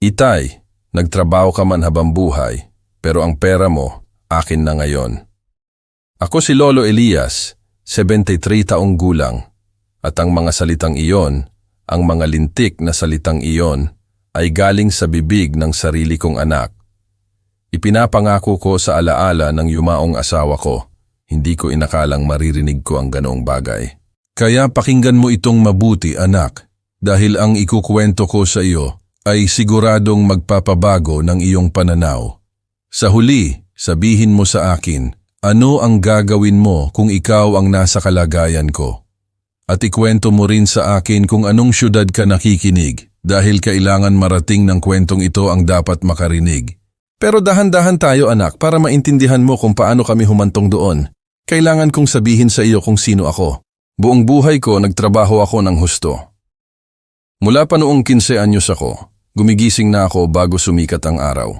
Itay, nagtrabaho ka man habang buhay, pero ang pera mo, akin na ngayon. Ako si Lolo Elias, 73 taong gulang, at ang mga salitang iyon, ang mga lintik na salitang iyon, ay galing sa bibig ng sarili kong anak. Ipinapangako ko sa alaala ng yumaong asawa ko, hindi ko inakalang maririnig ko ang ganoong bagay. Kaya pakinggan mo itong mabuti, anak, dahil ang ikukwento ko sa iyo ay siguradong magpapabago ng iyong pananaw. Sa huli, sabihin mo sa akin, ano ang gagawin mo kung ikaw ang nasa kalagayan ko? At ikwento mo rin sa akin kung anong syudad ka nakikinig dahil kailangan marating ng kwentong ito ang dapat makarinig. Pero dahan-dahan tayo anak para maintindihan mo kung paano kami humantong doon. Kailangan kong sabihin sa iyo kung sino ako. Buong buhay ko nagtrabaho ako ng husto. Mula pa noong 15 anyos ako, gumigising na ako bago sumikat ang araw.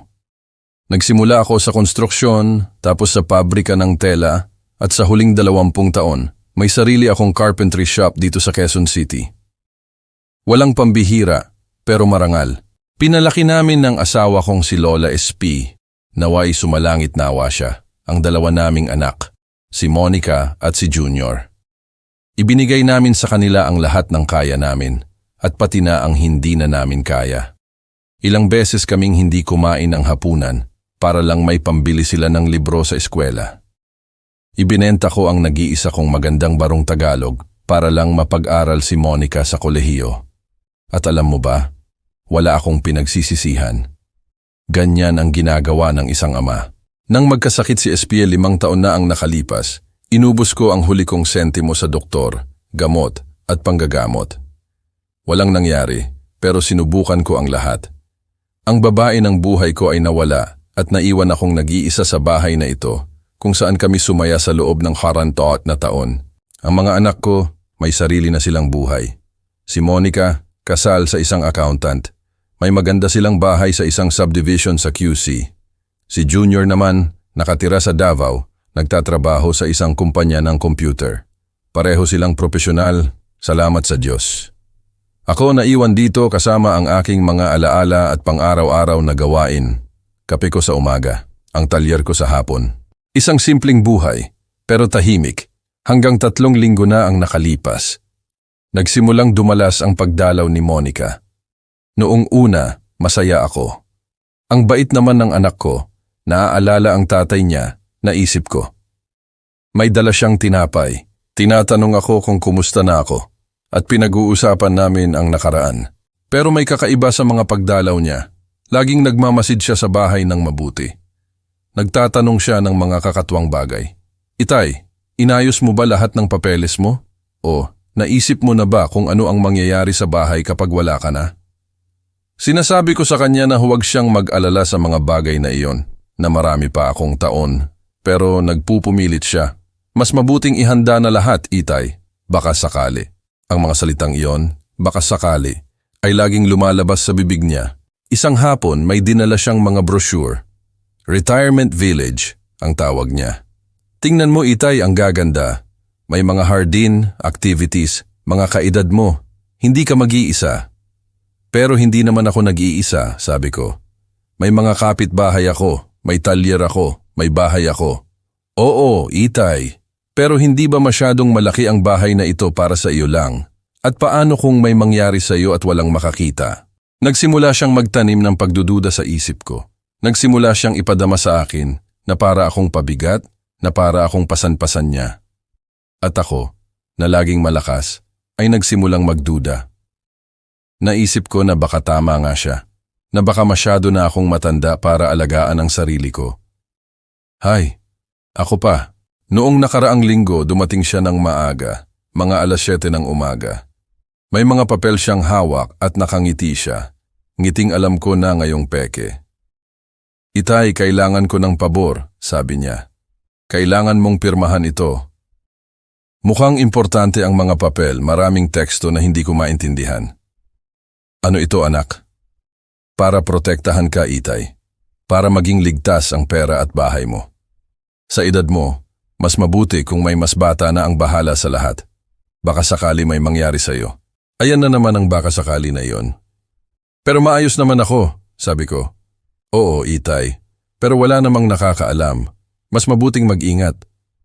Nagsimula ako sa konstruksyon, tapos sa pabrika ng tela, at sa huling 20 taon, may sarili akong carpentry shop dito sa Quezon City. Walang pambihira, pero marangal. Pinalaki namin ng asawa kong si Lola SP, naway sumalangit nawa siya, ang dalawa naming anak, si Monica at si Junior. Ibinigay namin sa kanila ang lahat ng kaya namin, at pati na ang hindi na namin kaya. Ilang beses kaming hindi kumain ng hapunan para lang may pambili sila ng libro sa eskwela. Ibinenta ko ang nag-iisa kong magandang barong Tagalog para lang mapag-aral si Monica sa kolehiyo. At alam mo ba, wala akong pinagsisisihan. Ganyan ang ginagawa ng isang ama. Nang magkasakit si SPL 5 taon na ang nakalipas, inubos ko ang huli kong sentimo sa doktor, gamot at panggagamot. Walang nangyari, pero sinubukan ko ang lahat. Ang babae ng buhay ko ay nawala at naiwan akong nag-iisa sa bahay na ito kung saan kami sumaya sa loob ng 40 na taon. Ang mga anak ko, may sarili na silang buhay. Si Monica, kasal sa isang accountant. May maganda silang bahay sa isang subdivision sa QC. Si Junior naman, nakatira sa Davao, nagtatrabaho sa isang kumpanya ng computer. Pareho silang profesional, salamat sa Diyos. Ako naiwan dito kasama ang aking mga alaala at pang-araw-araw na gawain. Kape ko sa umaga, ang talyer ko sa hapon. Isang simpleng buhay, pero tahimik, hanggang 3 linggo na ang nakalipas. Nagsimulang dumalas ang pagdalaw ni Monica. Noong una, masaya ako. Ang bait naman ng anak ko, naaalala ang tatay niya, naisip ko. May dala siyang tinapay, tinatanong ako kung kumusta na ako. At pinag-uusapan namin ang nakaraan. Pero may kakaiba sa mga pagdalaw niya. Laging nagmamasid siya sa bahay ng mabuti. Nagtatanong siya ng mga kakatwang bagay. Itay, inayos mo ba lahat ng papeles mo? O naisip mo na ba kung ano ang mangyayari sa bahay kapag wala ka na? Sinasabi ko sa kanya na huwag siyang mag-alala sa mga bagay na iyon, na marami pa akong taon. Pero nagpupumilit siya. Mas mabuting ihanda na lahat, Itay. Baka sakali. Ang mga salitang iyon, baka sakali, ay laging lumalabas sa bibig niya. Isang hapon may dinala siyang mga brochure. Retirement Village, ang tawag niya. Tingnan mo Itay ang gaganda. May mga hardin, activities, mga kaedad mo. Hindi ka mag-iisa. Pero hindi naman ako nag-iisa, sabi ko. May mga kapitbahay ako, may talyer ako, may bahay ako. Oo, Itay. Pero hindi ba masyadong malaki ang bahay na ito para sa iyo lang? At paano kung may mangyari sa iyo at walang makakita? Nagsimula siyang magtanim ng pagdududa sa isip ko. Nagsimula siyang ipadama sa akin na para akong pabigat, na para akong pasan-pasan niya. At ako, na laging malakas, ay nagsimulang magduda. Naisip ko na baka tama nga siya, na baka masyado na akong matanda para alagaan ang sarili ko. Hay, ako pa. Noong nakaraang linggo dumating siya ng maaga, mga 7:00 ng umaga. May mga papel siyang hawak at nakangiti siya. Ngiting alam ko na ngayong peke. Itay, kailangan ko ng pabor, sabi niya. Kailangan mong pirmahan ito. Mukhang importante ang mga papel, maraming teksto na hindi ko maintindihan. Ano ito anak? Para protektahan ka, Itay. Para maging ligtas ang pera at bahay mo. Sa edad mo, mas mabuti kung may mas bata na ang bahala sa lahat. Baka sakali may mangyari sa iyo. Ayan na naman ang baka sakali na iyon. Pero maayos naman ako. Sabi ko. Oo, Itay. Pero wala namang nakakaalam. Mas mabuting mag-ingat.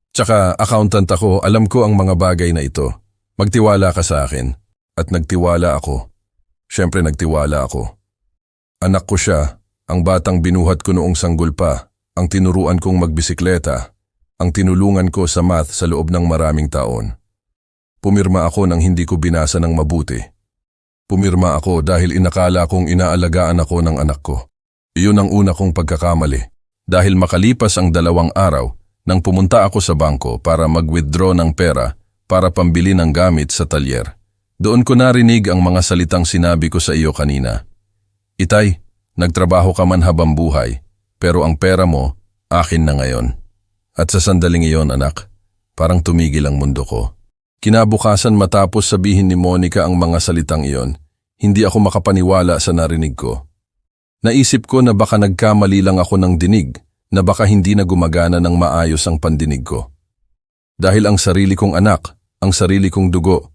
Tsaka accountant ako, alam ko ang mga bagay na ito. Magtiwala ka sa akin. At nagtiwala ako. Siyempre nagtiwala ako. Anak ko siya, ang batang binuhat ko noong sanggol pa, ang tinuruan kong magbisikleta, ang tinulungan ko sa math sa loob ng maraming taon. Pumirma ako nang hindi ko binasa ng mabuti. Pumirma ako dahil inakala kong inaalagaan ako ng anak ko. Iyon ang una kong pagkakamali. Dahil makalipas ang 2 araw, nang pumunta ako sa bangko para mag-withdraw ng pera para pambili ng gamit sa talyer. Doon ko narinig ang mga salitang sinabi ko sa iyo kanina. Itay, nagtrabaho ka man habang buhay, pero ang pera mo, akin na ngayon. At sa sandaling iyon, anak, parang tumigil ang mundo ko. Kinabukasan matapos sabihin ni Monica ang mga salitang iyon, hindi ako makapaniwala sa narinig ko. Naisip ko na baka nagkamali lang ako ng dinig, na baka hindi na gumagana ng maayos ang pandinig ko. Dahil ang sarili kong anak, ang sarili kong dugo,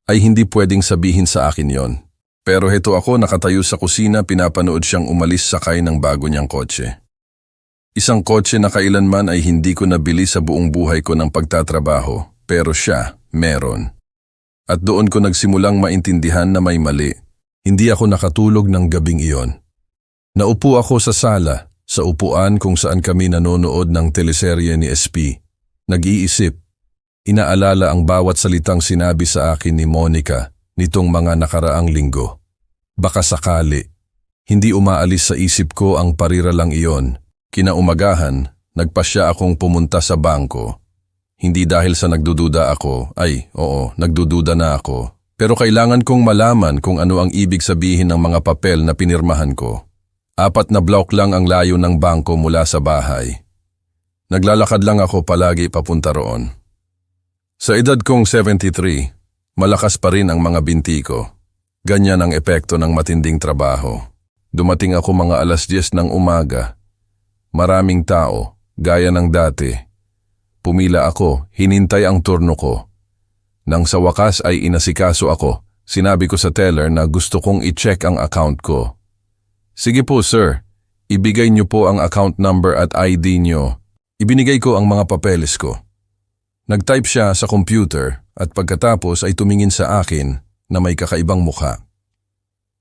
ay hindi pwedeng sabihin sa akin yon. Pero heto ako nakatayo sa kusina, pinapanood siyang umalis sakay ng bago niyang kotse. Isang kotse na kailanman ay hindi ko nabili sa buong buhay ko ng pagtatrabaho, pero siya, meron. At doon ko nagsimulang maintindihan na may mali. Hindi ako nakatulog ng gabing iyon. Naupo ako sa sala, sa upuan kung saan kami nanonood ng teleserye ni SP. Nag-iisip. Inaalala ang bawat salitang sinabi sa akin ni Monica nitong mga nakaraang linggo. Baka sakali. Hindi umaalis sa isip ko ang pariralang iyon. Kinaumagahan, nagpasya akong pumunta sa bangko. Hindi dahil sa nagdududa ako, nagdududa na ako. Pero kailangan kong malaman kung ano ang ibig sabihin ng mga papel na pinirmahan ko. 4 na block lang ang layo ng bangko mula sa bahay. Naglalakad lang ako palagi papunta roon. Sa edad kong 73, malakas pa rin ang mga binti ko. Ganyan ang epekto ng matinding trabaho. Dumating ako mga 10:00 ng umaga. Maraming tao, gaya ng dati. Pumila ako, hinintay ang turno ko. Nang sa wakas ay inasikaso ako, sinabi ko sa teller na gusto kong i-check ang account ko. Sige po sir, ibigay niyo po ang account number at ID niyo. Ibinigay ko ang mga papeles ko. Nag-type siya sa computer at pagkatapos ay tumingin sa akin na may kakaibang mukha.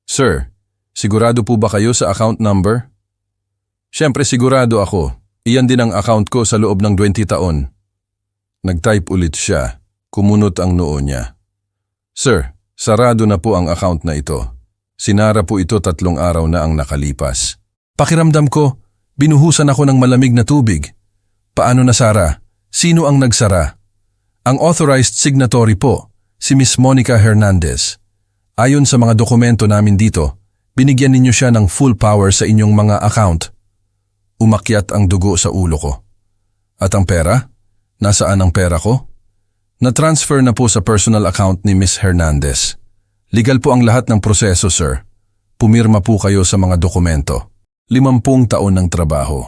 Sir, sigurado po ba kayo sa account number? Siyempre sigurado ako. Iyan din ang account ko sa loob ng 20 taon. Nag-type ulit siya. Kumunot ang noo niya. Sir, sarado na po ang account na ito. Sinara po ito 3 araw na ang nakalipas. Pakiramdam ko, binuhusan ako ng malamig na tubig. Paano nasara? Sino ang nagsara? Ang authorized signatory po, si Miss Monica Hernandez. Ayon sa mga dokumento namin dito, binigyan ninyo siya ng full power sa inyong mga account. Umakyat ang dugo sa ulo ko. At ang pera? Nasaan ang pera ko? Na-transfer na po sa personal account ni Miss Hernandez. Legal po ang lahat ng proseso, sir. Pumirma po kayo sa mga dokumento. 50 taon ng trabaho.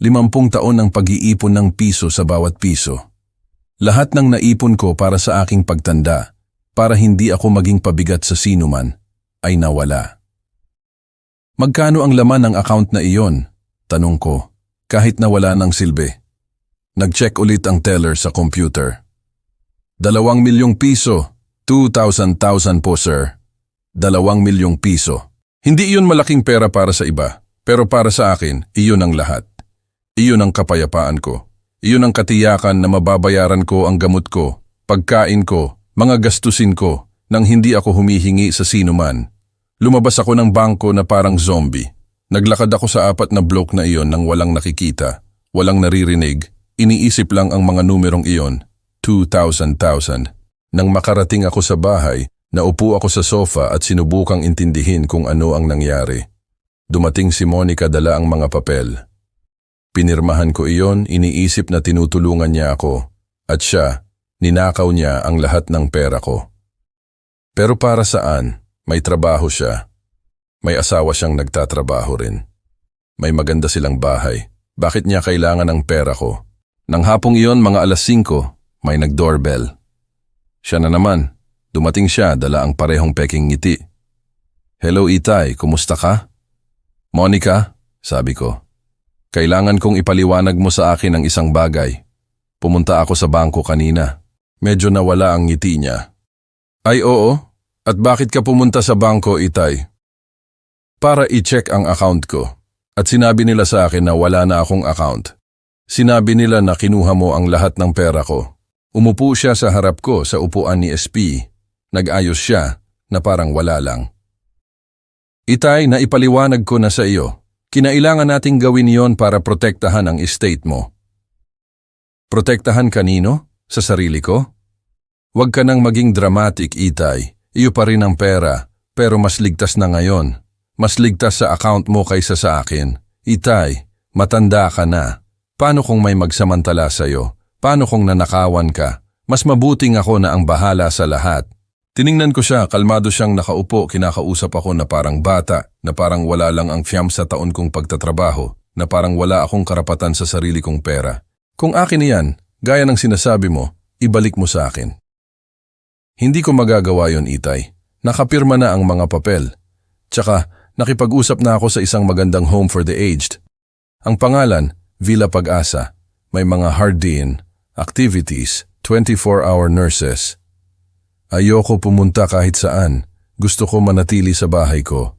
50 taon ng pag-iipon ng piso sa bawat piso. Lahat ng naipon ko para sa aking pagtanda, para hindi ako maging pabigat sa sinuman, ay nawala. Magkano ang laman ng account na iyon? Tanong ko, kahit nawala ng silbi. Nag-check ulit ang teller sa computer. 2 milyong piso. 2,000 po sir. 2 milyong piso. Hindi iyon malaking pera para sa iba, pero para sa akin, iyon ang lahat. Iyon ang kapayapaan ko. Iyon ang katiyakan na mababayaran ko ang gamot ko, pagkain ko, mga gastusin ko, nang hindi ako humihingi sa sinuman. Lumabas ako ng bangko na parang zombie. Naglakad ako sa 4 na block na iyon nang walang nakikita, walang naririnig, iniisip lang ang mga numerong iyon, 2,000. Nang makarating ako sa bahay, naupo ako sa sofa at sinubukang intindihin kung ano ang nangyari. Dumating si Monica, dala ang mga papel. Pinirmahan ko iyon, iniisip na tinutulungan niya ako, at siya, ninakaw niya ang lahat ng pera ko. Pero para saan? May trabaho siya. May asawa siyang nagtatrabaho rin. May maganda silang bahay. Bakit niya kailangan ng pera ko? Nang hapong iyon, mga 5:00, may nag-doorbell. Siya na naman. Dumating siya, dala ang parehong peking ngiti. Hello Itay, kumusta ka? Monica, sabi ko, kailangan kong ipaliwanag mo sa akin ang isang bagay. Pumunta ako sa bangko kanina. Medyo nawala ang ngiti niya. Ay oo, at bakit ka pumunta sa bangko, Itay? Para i-check ang account ko. At sinabi nila sa akin na wala na akong account. Sinabi nila na kinuha mo ang lahat ng pera ko. Umupo siya sa harap ko sa upuan ni SP. Nag-ayos siya na parang wala lang. Itay, naipaliwanag ko na sa iyo. Kinailangan nating gawin yon para protektahan ang estate mo. Protektahan kanino? Sa sarili ko? Huwag ka nang maging dramatic, Itay. Iyo pa rin ang pera, pero mas ligtas na ngayon. Mas ligtas sa account mo kaysa sa akin. Itay, matanda ka na. Paano kung may magsamantala sa'yo? Paano kung nanakawan ka? Mas mabuting ako na ang bahala sa lahat. Tiningnan ko siya, kalmado siyang nakaupo, kinakausap ako na parang bata, na parang wala lang ang siyam sa taon kong pagtatrabaho, na parang wala akong karapatan sa sarili kong pera. Kung akin yan, gaya ng sinasabi mo, ibalik mo sa akin. Hindi ko magagawa yon, Itay. Nakapirma na ang mga papel. Tsaka, nakipag-usap na ako sa isang magandang home for the aged. Ang pangalan, Villa Pag-asa. May mga hard-in, activities, 24-hour nurses. Ayoko pumunta kahit saan. Gusto ko manatili sa bahay ko.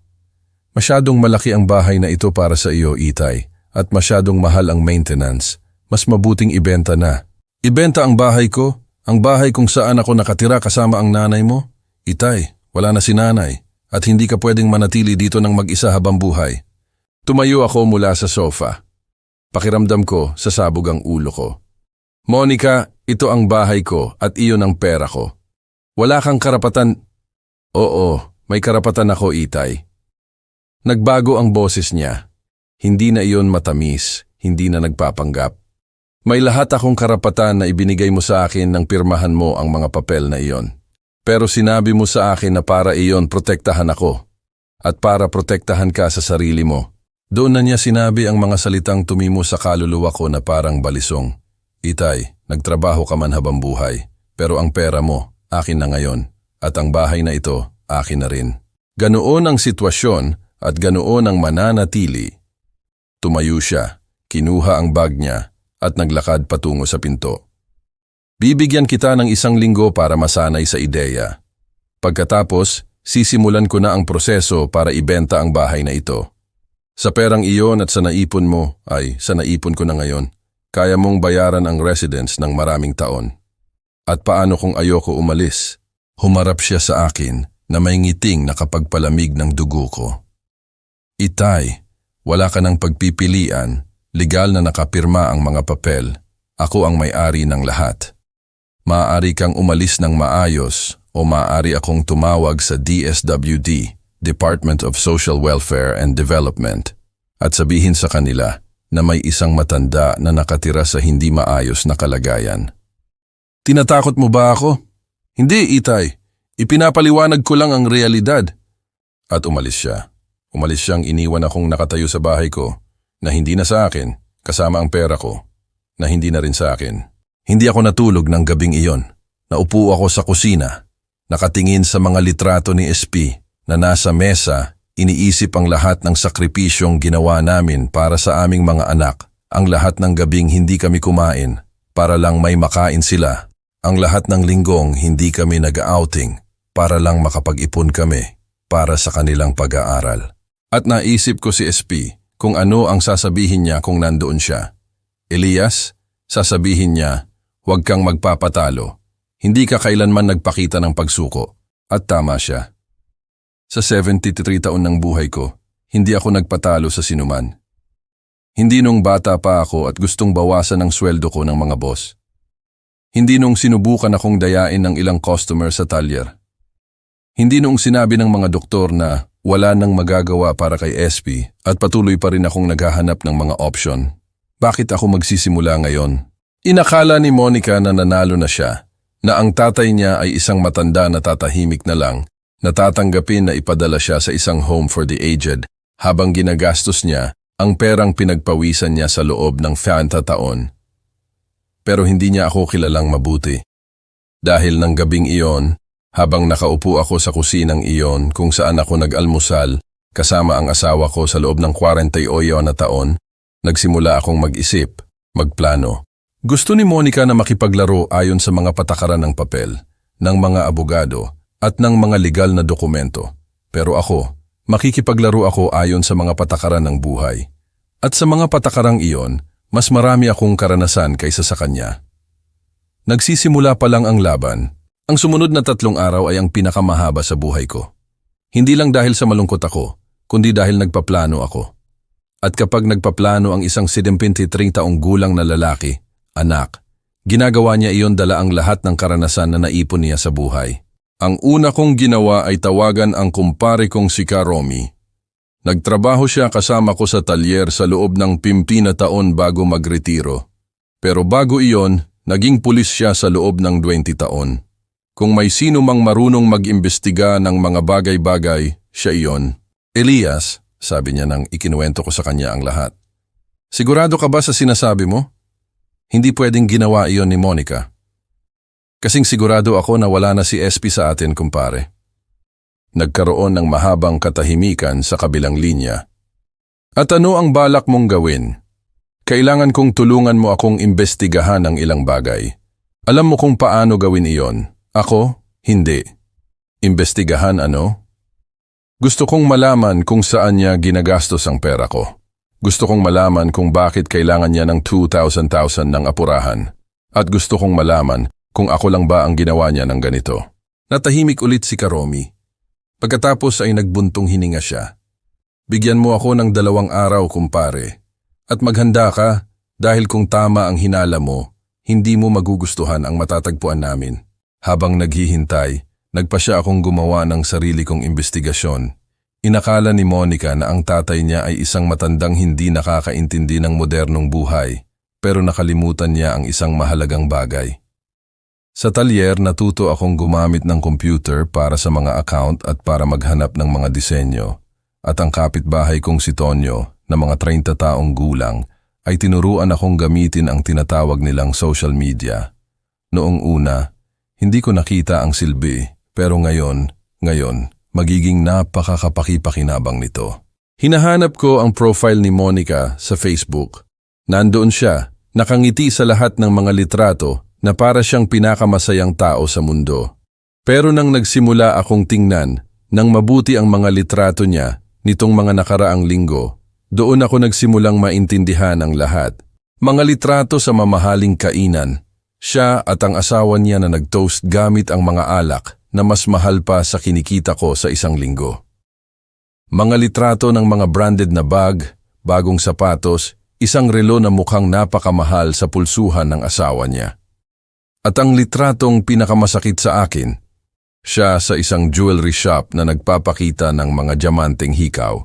Masyadong malaki ang bahay na ito para sa iyo, Itay, at masyadong mahal ang maintenance. Mas mabuting ibenta na. Ibenta ang bahay ko, ang bahay kung saan ako nakatira kasama ang nanay mo? Itay, wala na si nanay. At hindi ka pwedeng manatili dito ng mag-isa habang buhay. Tumayo ako mula sa sofa. Pakiramdam ko, sasabog ang ulo ko. Monica, ito ang bahay ko at iyon ang pera ko. Wala kang karapatan. Oo, may karapatan ako, Itay. Nagbago ang boses niya. Hindi na iyon matamis, hindi na nagpapanggap. May lahat akong karapatan na ibinigay mo sa akin nang pirmahan mo ang mga papel na iyon. Pero sinabi mo sa akin na para iyon protektahan ako at para protektahan ka sa sarili mo. Doon na niya sinabi ang mga salitang tumimo sa kaluluwa ko na parang balisong. Itay, nagtrabaho ka man habang buhay, pero ang pera mo, akin na ngayon, at ang bahay na ito, akin na rin. Ganoon ang sitwasyon at ganoon ang mananatili. Tumayo siya, kinuha ang bag niya at naglakad patungo sa pinto. Bibigyan kita ng 1 linggo para masanay sa ideya. Pagkatapos, sisimulan ko na ang proseso para ibenta ang bahay na ito. Sa perang iyon at sa naipon mo, sa naipon ko na ngayon, kaya mong bayaran ang residence ng maraming taon. At paano kung ayoko umalis? Humarap siya sa akin na may ngiting nakapagpalamig ng dugo ko. Itay, wala ka ng pagpipilian, legal na nakapirma ang mga papel. Ako ang may-ari ng lahat. Maaari kang umalis ng maayos o maaari akong tumawag sa DSWD, Department of Social Welfare and Development, at sabihin sa kanila na may isang matanda na nakatira sa hindi maayos na kalagayan. Tinatakot mo ba ako? Hindi, Itay. Ipinapaliwanag ko lang ang realidad. At umalis siya. Umalis siyang iniwan akong nakatayo sa bahay ko na hindi na sa akin, kasama ang pera ko, na hindi na rin sa akin. Hindi ako natulog ng gabing iyon. Naupo ako sa kusina, nakatingin sa mga litrato ni SP na nasa mesa, iniisip ang lahat ng sakripisyong ginawa namin para sa aming mga anak. Ang lahat ng gabing hindi kami kumain para lang may makain sila. Ang lahat ng linggong hindi kami nag-outing para lang makapag-ipon kami para sa kanilang pag-aaral. At naisip ko si SP kung ano ang sasabihin niya kung nandoon siya. Elias, sasabihin niya, huwag kang magpapatalo. Hindi ka kailanman nagpakita ng pagsuko. At tama siya. Sa 73 taon ng buhay ko, hindi ako nagpatalo sa sinuman. Hindi nung bata pa ako at gustong bawasan ang sweldo ko ng mga boss. Hindi nung sinubukan akong dayain ng ilang customer sa talyer. Hindi nung sinabi ng mga doktor na wala nang magagawa para kay SP at patuloy pa rin akong naghahanap ng mga option. Bakit ako magsisimula ngayon? Inakala ni Monica na nanalo na siya, na ang tatay niya ay isang matanda na tatahimik na lang, natatanggapin na ipadala siya sa isang home for the aged habang ginagastos niya ang perang pinagpawisan niya sa loob ng 50 taon. Pero hindi niya ako kilalang mabuti. Dahil ng gabing iyon, habang nakaupo ako sa kusinang iyon kung saan ako nag-almusal kasama ang asawa ko sa loob ng 48 na taon, nagsimula akong mag-isip, magplano. Gusto ni Monica na makipaglaro ayon sa mga patakaran ng papel, ng mga abogado, at ng mga legal na dokumento. Pero ako, makikipaglaro ako ayon sa mga patakaran ng buhay. At sa mga patakarang iyon, mas marami akong karanasan kaysa sa kanya. Nagsisimula pa lang ang laban. Ang sumunod na 3 araw ay ang pinakamahaba sa buhay ko. Hindi lang dahil sa malungkot ako, kundi dahil nagpaplano ako. At kapag nagpaplano ang isang 73 taong gulang na lalaki, anak, ginagawa niya iyon dala ang lahat ng karanasan na naipon niya sa buhay. Ang una kong ginawa ay tawagan ang kumpare kong si Karomi. Nagtrabaho siya kasama ko sa talyer sa loob ng 50 na taon bago magretiro. Pero bago iyon, naging pulis siya sa loob ng 20 taon. Kung may sino mang marunong mag-imbestiga ng mga bagay-bagay, siya iyon. Elias, sabi niya nang ikinuwento ko sa kanya ang lahat. Sigurado ka ba sa sinasabi mo? Hindi pwedeng ginawa iyon ni Monica. Kasing sigurado ako na wala na si SP sa atin, kumpare. Nagkaroon ng mahabang katahimikan sa kabilang linya. At ano ang balak mong gawin? Kailangan kong tulungan mo akong imbestigahan ang ilang bagay. Alam mo kung paano gawin iyon. Ako, hindi. Imbestigahan ano? Gusto kong malaman kung saan niya ginagastos ang pera ko. Gusto kong malaman kung bakit kailangan niya ng 2,000 ng apurahan. At gusto kong malaman kung ako lang ba ang ginawa niya ng ganito. Natahimik ulit si Karomi. Pagkatapos ay nagbuntong hininga siya. Bigyan mo ako ng 2 araw, kumpare. At maghanda ka dahil kung tama ang hinala mo, hindi mo magugustuhan ang matatagpuan namin. Habang naghihintay, nagpasya akong gumawa ng sarili kong imbestigasyon. Inakala ni Monica na ang tatay niya ay isang matandang hindi nakakaintindi ng modernong buhay, pero nakalimutan niya ang isang mahalagang bagay. Sa talyer, natuto akong gumamit ng computer para sa mga account at para maghanap ng mga disenyo. At ang kapitbahay kong si Tonyo, na mga 30 taong gulang, ay tinuruan akong gamitin ang tinatawag nilang social media. Noong una, hindi ko nakita ang silbi, pero ngayon, magiging napakakapakipakinabang nito. Hinahanap ko ang profile ni Monica sa Facebook. Nandoon siya, nakangiti sa lahat ng mga litrato na para siyang pinakamasayang tao sa mundo. Pero nang nagsimula akong tingnan nang mabuti ang mga litrato niya nitong mga nakaraang linggo, doon ako nagsimulang maintindihan ang lahat. Mga litrato sa mamahaling kainan. Siya at ang asawa niya na nag-toast gamit ang mga alak na mas mahal pa sa kinikita ko sa isang linggo. Mga litrato ng mga branded na bag, bagong sapatos, isang relo na mukhang napakamahal sa pulsuhan ng asawa niya. At ang litratong pinakamasakit sa akin, siya sa isang jewelry shop na nagpapakita ng mga diamanteng hikaw.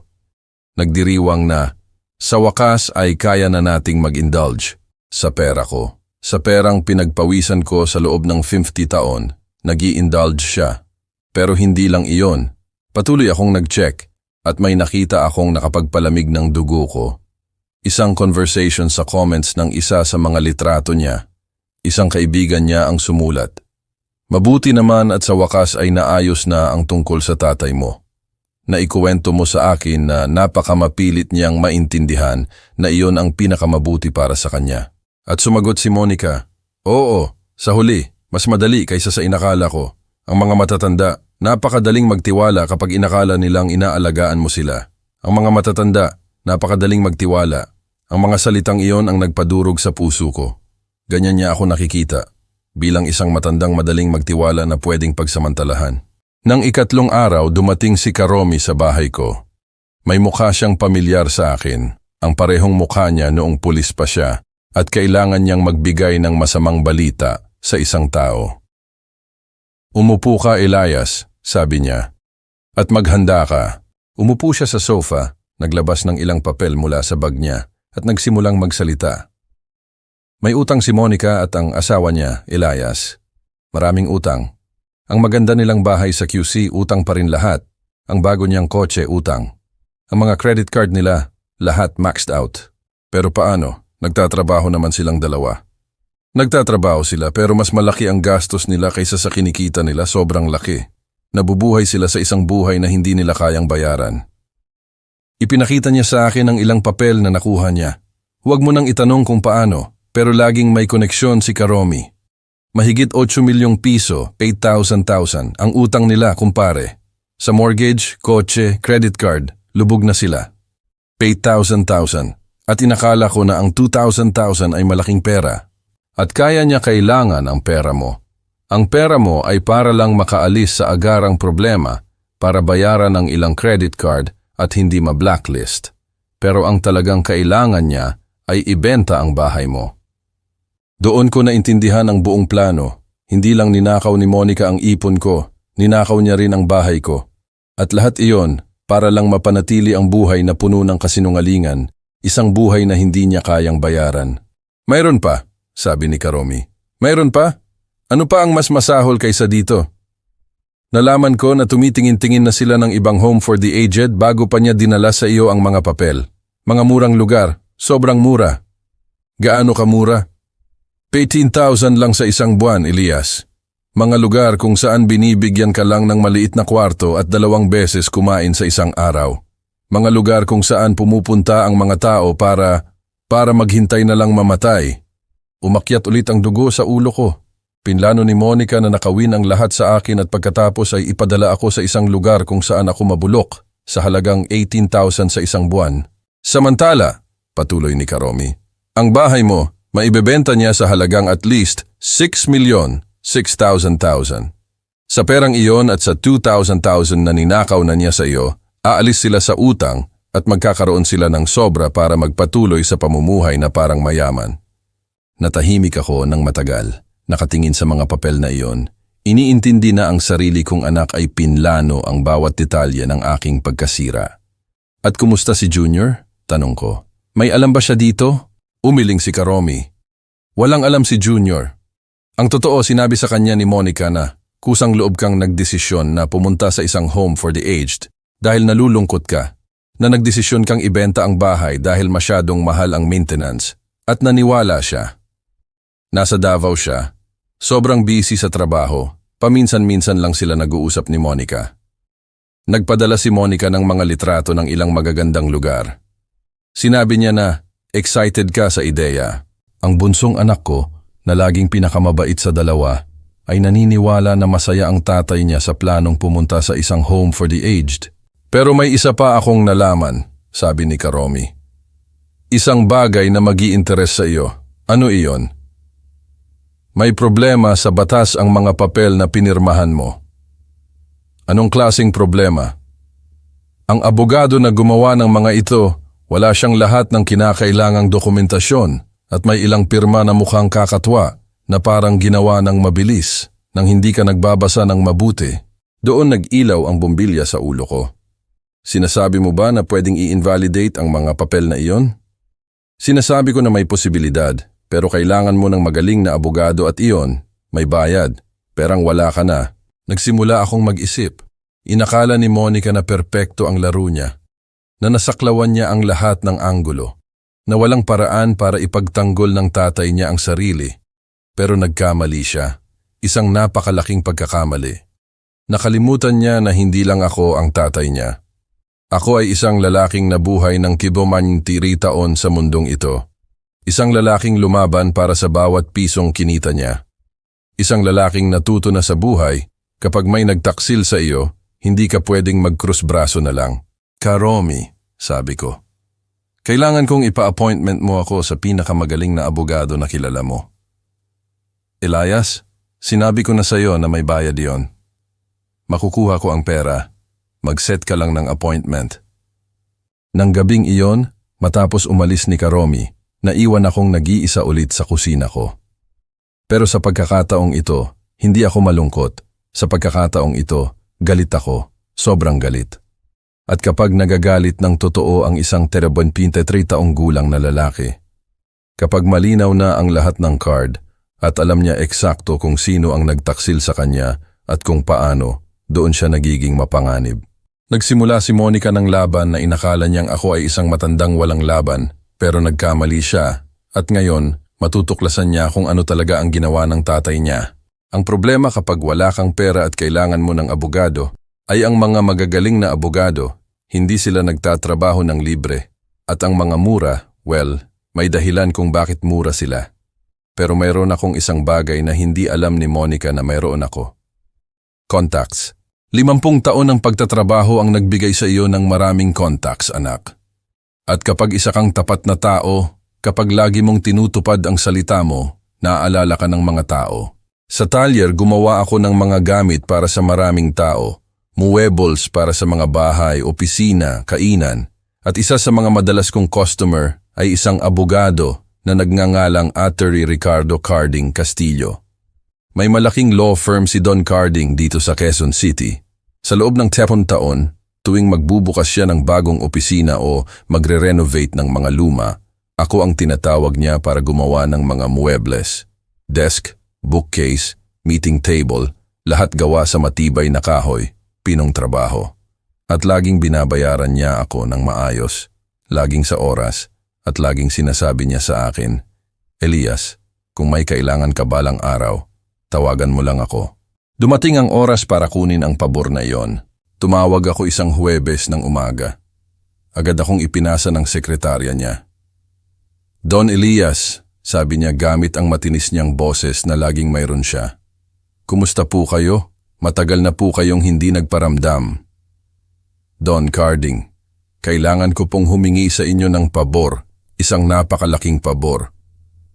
Nagdiriwang na, sa wakas ay kaya na nating mag-indulge sa pera ko. Sa perang pinagpawisan ko sa loob ng 50 taon, nag-i-indulge siya. Pero hindi lang iyon. Patuloy akong nag-check at may nakita akong nakapagpalamig ng dugo ko. Isang conversation sa comments ng isa sa mga litrato niya. Isang kaibigan niya ang sumulat. Mabuti naman at sa wakas ay naayos na ang tungkol sa tatay mo. Naikuwento mo sa akin na napakamapilit niyang maintindihan na iyon ang pinakamabuti para sa kanya. At sumagot si Monica, oo, sa huli, mas madali kaysa sa inakala ko. Ang mga matatanda, napakadaling magtiwala kapag inakala nilang inaalagaan mo sila. Ang mga matatanda, napakadaling magtiwala. Ang mga salitang iyon ang nagpadurog sa puso ko. Ganyan niya ako nakikita, bilang isang matandang madaling magtiwala na pwedeng pagsamantalahan. Nang 3 araw, dumating si Karomi sa bahay ko. May mukha siyang pamilyar sa akin, ang parehong mukha niya noong pulis pa siya. At kailangan niyang magbigay ng masamang balita sa isang tao. Umupo ka, Elias, sabi niya. At maghanda ka. Umupo siya sa sofa, naglabas ng ilang papel mula sa bag niya at nagsimulang magsalita. May utang si Monica at ang asawa niya, Elias. Maraming utang. Ang maganda nilang bahay sa QC, utang pa rin lahat. Ang bago niyang kotse, utang. Ang mga credit card nila, lahat maxed out. Pero paano? Nagtatrabaho naman silang dalawa. Nagtatrabaho sila pero mas malaki ang gastos nila kaysa sa kinikita nila, sobrang laki. Nabubuhay sila sa isang buhay na hindi nila kayang bayaran. Ipinakita niya sa akin ang ilang papel na nakuha niya. Huwag mo nang itanong kung paano, pero laging may koneksyon si Karomi. Mahigit 8 milyong piso, 8,000 ang utang nila, kumpare. Sa mortgage, kotse, credit card, lubog na sila. 8,000. At inakala ko na ang 2,000 ay malaking pera. At kaya niya kailangan ang pera mo. Ang pera mo ay para lang makaalis sa agarang problema, para bayaran ang ilang credit card at hindi ma-blacklist. Pero ang talagang kailangan niya ay ibenta ang bahay mo. Doon ko naintindihan ang buong plano. Hindi lang ninakaw ni Monica ang ipon ko, ninakaw niya rin ang bahay ko. At lahat iyon para lang mapanatili ang buhay na puno ng kasinungalingan, isang buhay na hindi niya kayang bayaran. Mayroon pa, sabi ni Karomi. Mayroon pa? Ano pa ang mas masahol kaysa dito? Nalaman ko na tumitingin-tingin na sila ng ibang home for the aged bago pa niya dinala sa iyo ang mga papel. Mga murang lugar, sobrang mura. Gaano ka mura? 18,000 lang sa isang buwan, Elias. Mga lugar kung saan binibigyan ka lang ng maliit na kwarto at 2 beses kumain sa isang araw. Mga lugar kung saan pumupunta ang mga tao para maghintay na lang mamatay. Umakyat ulit ang dugo sa ulo ko. Pinlano ni Monica na nakawin ang lahat sa akin at pagkatapos ay ipadala ako sa isang lugar kung saan ako mabulok sa halagang 18,000 sa isang buwan. Samantala, patuloy ni Karomi, ang bahay mo, maibebenta niya sa halagang at least 6,600,000. Sa perang iyon at sa 2,000 na ninakaw na niya sa iyo, aalis sila sa utang at magkakaroon sila ng sobra para magpatuloy sa pamumuhay na parang mayaman. Natahimik ako ng matagal. Nakatingin sa mga papel na iyon, iniintindi na ang sarili kong anak ay pinlano ang bawat detalye ng aking pagkasira. At kumusta si Junior? Tanong ko. May alam ba siya dito? Umiling si Karomi. Walang alam si Junior. Ang totoo, sinabi sa kanya ni Monica na kusang loob kang nagdesisyon na pumunta sa isang home for the aged dahil nalulungkot ka, na nagdesisyon kang ibenta ang bahay dahil masyadong mahal ang maintenance at naniwala siya. Nasa Davao siya. Sobrang busy sa trabaho, paminsan-minsan lang sila nag-uusap ni Monica. Nagpadala si Monica ng mga litrato ng ilang magagandang lugar. Sinabi niya na, excited ka sa ideya. Ang bunsong anak ko, na laging pinakamabait sa dalawa, ay naniniwala na masaya ang tatay niya sa planong pumunta sa isang home for the aged. Pero may isa pa akong nalaman, sabi ni Karomi. Isang bagay na mag-i-interes sa iyo. Ano iyon? May problema sa batas ang mga papel na pinirmahan mo. Anong klaseng problema? Ang abogado na gumawa ng mga ito, wala siyang lahat ng kinakailangang dokumentasyon at may ilang pirma na mukhang kakatwa na parang ginawa ng mabilis nang hindi ka nagbabasa ng mabuti. Doon nag-ilaw ang bumbilya sa ulo ko. Sinasabi mo ba na pwedeng i-invalidate ang mga papel na iyon? Sinasabi ko na may posibilidad. Pero kailangan mo ng magaling na abogado at iyon, may bayad, perang wala ka na. Nagsimula akong mag-isip. Inakala ni Monica na perpekto ang laro niya, na nasaklawan niya ang lahat ng anggulo, na walang paraan para ipagtanggol ng tatay niya ang sarili. Pero nagkamali siya, isang napakalaking pagkakamali. Nakalimutan niya na hindi lang ako ang tatay niya. Ako ay isang lalaking nabuhay ng kibomantiri-taon sa mundong ito. Isang lalaking lumaban para sa bawat pisong kinita niya. Isang lalaking natuto na sa buhay, kapag may nagtaksil sa iyo, hindi ka pwedeng mag-krus-braso na lang. Karomi, sabi ko. Kailangan kong ipa-appointment mo ako sa pinakamagaling na abogado na kilala mo. Elias, sinabi ko na sa iyo na may bayad yon. Makukuha ko ang pera. Mag-set ka lang ng appointment. Nang gabing iyon, matapos umalis ni Karomi, naiwan akong nag-iisa ulit sa kusina ko. Pero sa pagkakataong ito, hindi ako malungkot. Sa pagkakataong ito, galit ako, sobrang galit. At kapag nagagalit ng totoo ang isang 23 taong gulang na lalaki, kapag malinaw na ang lahat ng card at alam niya eksakto kung sino ang nagtaksil sa kanya at kung paano, doon siya nagiging mapanganib. Nagsimula si Monica ng laban na inakala niyang ako ay isang matandang walang laban. Pero nagkamali siya at ngayon matutuklasan niya kung ano talaga ang ginawa ng tatay niya. Ang problema kapag wala kang pera at kailangan mo ng abogado ay ang mga magagaling na abogado, Hindi sila nagtatrabaho ng libre. At ang mga mura, well, may dahilan kung bakit mura sila. Pero mayroon akong isang bagay na hindi alam ni Monica na mayroon ako. Contacts. 50 taon ng pagtatrabaho ang nagbigay sa iyo ng maraming contacts, anak. At kapag isa kang tapat na tao, kapag lagi mong tinutupad ang salita mo, naaalala ka ng mga tao. Sa Talyer, gumawa ako ng mga gamit para sa maraming tao. Muebles para sa mga bahay, opisina, kainan. At isa sa mga madalas kong customer ay isang abogado na nagngangalang Attorney Ricardo Carding Castillo. May malaking law firm si Don Carding dito sa Quezon City. Sa loob ng 10 taon, tuwing magbubukas siya ng bagong opisina o magre-renovate ng mga luma, ako ang tinatawag niya para gumawa ng mga muebles. Desk, bookcase, meeting table, lahat gawa sa matibay na kahoy, pinong trabaho. At laging binabayaran niya ako ng maayos, laging sa oras, at laging sinasabi niya sa akin, Elias, kung may kailangan ka balang araw, tawagan mo lang ako. Dumating ang oras para kunin ang pabor na iyon. Tumawag ako isang Huwebes ng umaga. Agad akong ipinasa ng sekretarya niya. Don Elias, sabi niya gamit ang matinis niyang boses na laging mayroon siya. Kumusta po kayo? Matagal na po kayong hindi nagparamdam. Don Carding, kailangan ko pong humingi sa inyo ng pabor, isang napakalaking pabor.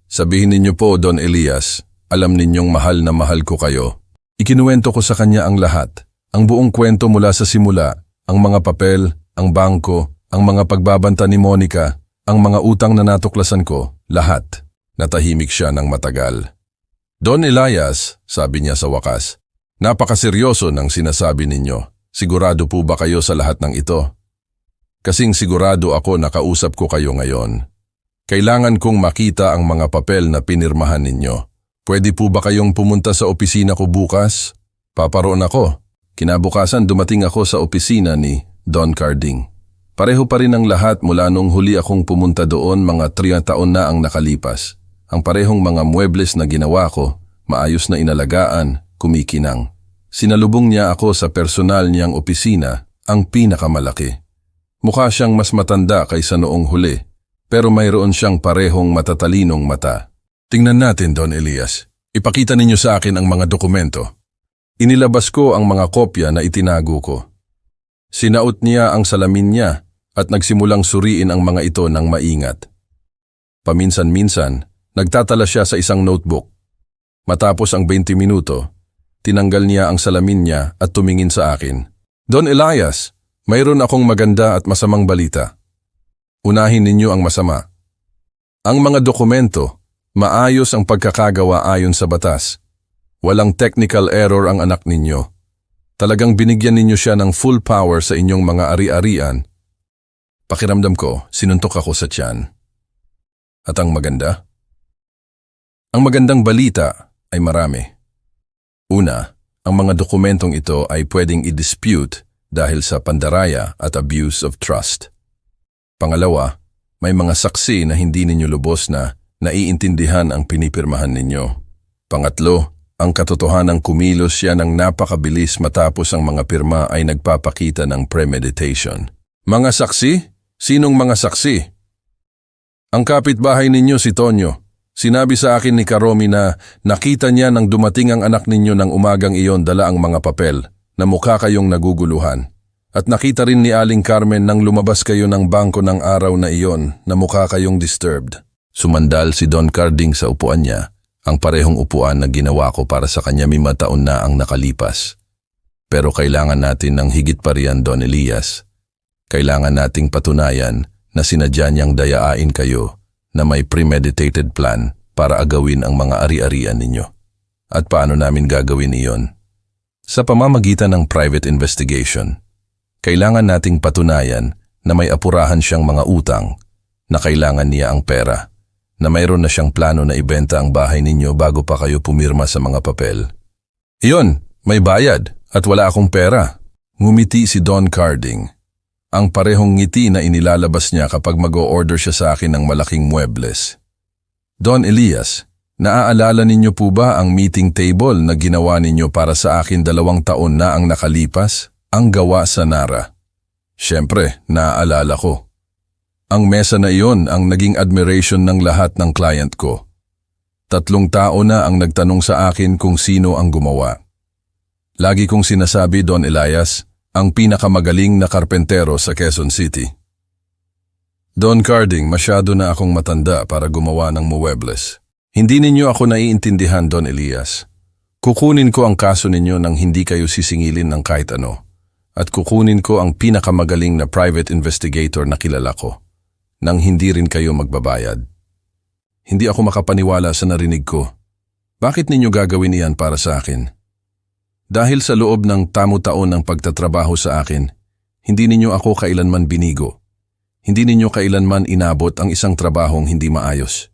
Sabihin ninyo po, Don Elias, alam ninyong mahal na mahal ko kayo. Ikinuwento ko sa kanya ang lahat, ang buong kwento mula sa simula, ang mga papel, ang bangko, ang mga pagbabanta ni Monica, ang mga utang na natuklasan ko, lahat. Natahimik siya ng matagal. Don Elias, sabi niya sa wakas, napakaseryoso ng sinasabi ninyo. Sigurado po ba kayo sa lahat ng ito? Kasing sigurado ako na kausap ko kayo ngayon. Kailangan kong makita ang mga papel na pinirmahan ninyo. Pwede po ba kayong pumunta sa opisina ko bukas? Paparoon ako. Kinabukasan dumating ako sa opisina ni Don Carding. Pareho pa rin ang lahat mula nung huli akong pumunta doon, mga 3 taon na ang nakalipas. Ang parehong mga muebles na ginawa ko, maayos na inalagaan, kumikinang. Sinalubong niya ako sa personal niyang opisina, ang pinakamalaki. Mukha siyang mas matanda kaysa noong huli, pero mayroon siyang parehong matatalinong mata. Tingnan natin, Don Elias. Ipakita ninyo sa akin ang mga dokumento. Inilabas ko ang mga kopya na itinago ko. Sinaot niya ang salamin niya at nagsimulang suriin ang mga ito ng maingat. Paminsan-minsan, nagtatala siya sa isang notebook. Matapos ang 20 minuto, tinanggal niya ang salamin niya at tumingin sa akin. Don Elias, mayroon akong maganda at masamang balita. Unahin ninyo ang masama. Ang mga dokumento, maayos ang pagkakagawa ayon sa batas. Walang technical error ang anak ninyo. Talagang binigyan ninyo siya ng full power sa inyong mga ari-arian. Pakiramdam ko, sinuntok ako sa tiyan. At ang maganda? Ang magandang balita ay marami. Una, ang mga dokumentong ito ay pwedeng i-dispute dahil sa pandaraya at abuse of trust. Pangalawa, may mga saksi na hindi ninyo lubos na naiintindihan ang pinipirmahan ninyo. Pangatlo, ang katotohanang kumilos siya ng napakabilis matapos ang mga pirma ay nagpapakita ng premeditation. Mga saksi? Sinong mga saksi? Ang kapitbahay ninyo si Tonyo. Sinabi sa akin ni Karomi na nakita niya nang dumating ang anak ninyo ng umagang iyon dala ang mga papel na mukha kayong naguguluhan. At nakita rin ni Aling Carmen nang lumabas kayo ng bangko ng araw na iyon na mukha kayong disturbed. Sumandal si Don Carding sa upuan niya, ang parehong upuan na ginawa ko para sa kanya 5 taon na ang nakalipas. Pero kailangan natin ng higit pa riyan, Don Elias. Kailangan nating patunayan na sinadya niyang dayain kayo na may premeditated plan para agawin ang mga ari-arian ninyo. At paano namin gagawin iyon? Sa pamamagitan ng private investigation. Kailangan nating patunayan na may apurahan siyang mga utang, na kailangan niya ang pera, na mayroon na siyang plano na ibenta ang bahay ninyo bago pa kayo pumirma sa mga papel. Iyon, may bayad at wala akong pera. Ngumiti si Don Carding. Ang parehong ngiti na inilalabas niya kapag mag-o-order siya sa akin ng malaking muebles. Don Elias, naaalala ninyo po ba ang meeting table na ginawa ninyo para sa akin 2 taon na ang nakalipas? Ang gawa sa Nara. Siyempre, naaalala ko. Ang mesa na iyon ang naging admiration ng lahat ng client ko. 3 tao na ang nagtanong sa akin kung sino ang gumawa. Lagi kong sinasabi, Don Elias, ang pinakamagaling na karpentero sa Quezon City. Don Carding, masyado na akong matanda para gumawa ng muebles. Hindi ninyo ako naiintindihan, Don Elias. Kukunin ko ang kaso ninyo nang hindi kayo sisingilin ng kahit ano. At kukunin ko ang pinakamagaling na private investigator na kilala ko, nang hindi rin kayo magbabayad. Hindi ako makapaniwala sa narinig ko. Bakit ninyo gagawin iyan para sa akin? Dahil sa loob ng taon ng pagtatrabaho sa akin, hindi ninyo ako kailanman binigo. Hindi ninyo kailanman inabot ang isang trabahong hindi maayos.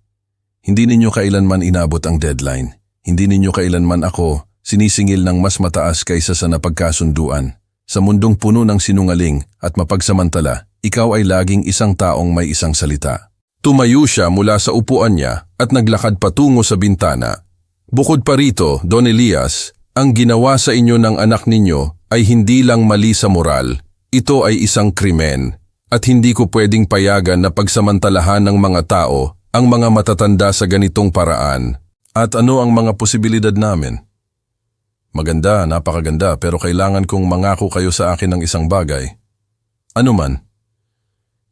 Hindi ninyo kailanman inabot ang deadline. Hindi ninyo kailanman ako sinisingil ng mas mataas kaysa sa napagkasunduan. Sa mundong puno ng sinungaling at mapagsamantala, ikaw ay laging isang taong may isang salita. Tumayo siya mula sa upuan niya at naglakad patungo sa bintana. Bukod pa rito, Don Elias, ang ginawa sa inyo ng anak ninyo ay hindi lang mali sa moral. Ito ay isang krimen. At hindi ko pwedeng payagan na pagsamantalahan ng mga tao ang mga matatanda sa ganitong paraan. At ano ang mga posibilidad namin? Maganda, napakaganda, pero kailangan kong mangako kayo sa akin ng isang bagay. Ano man?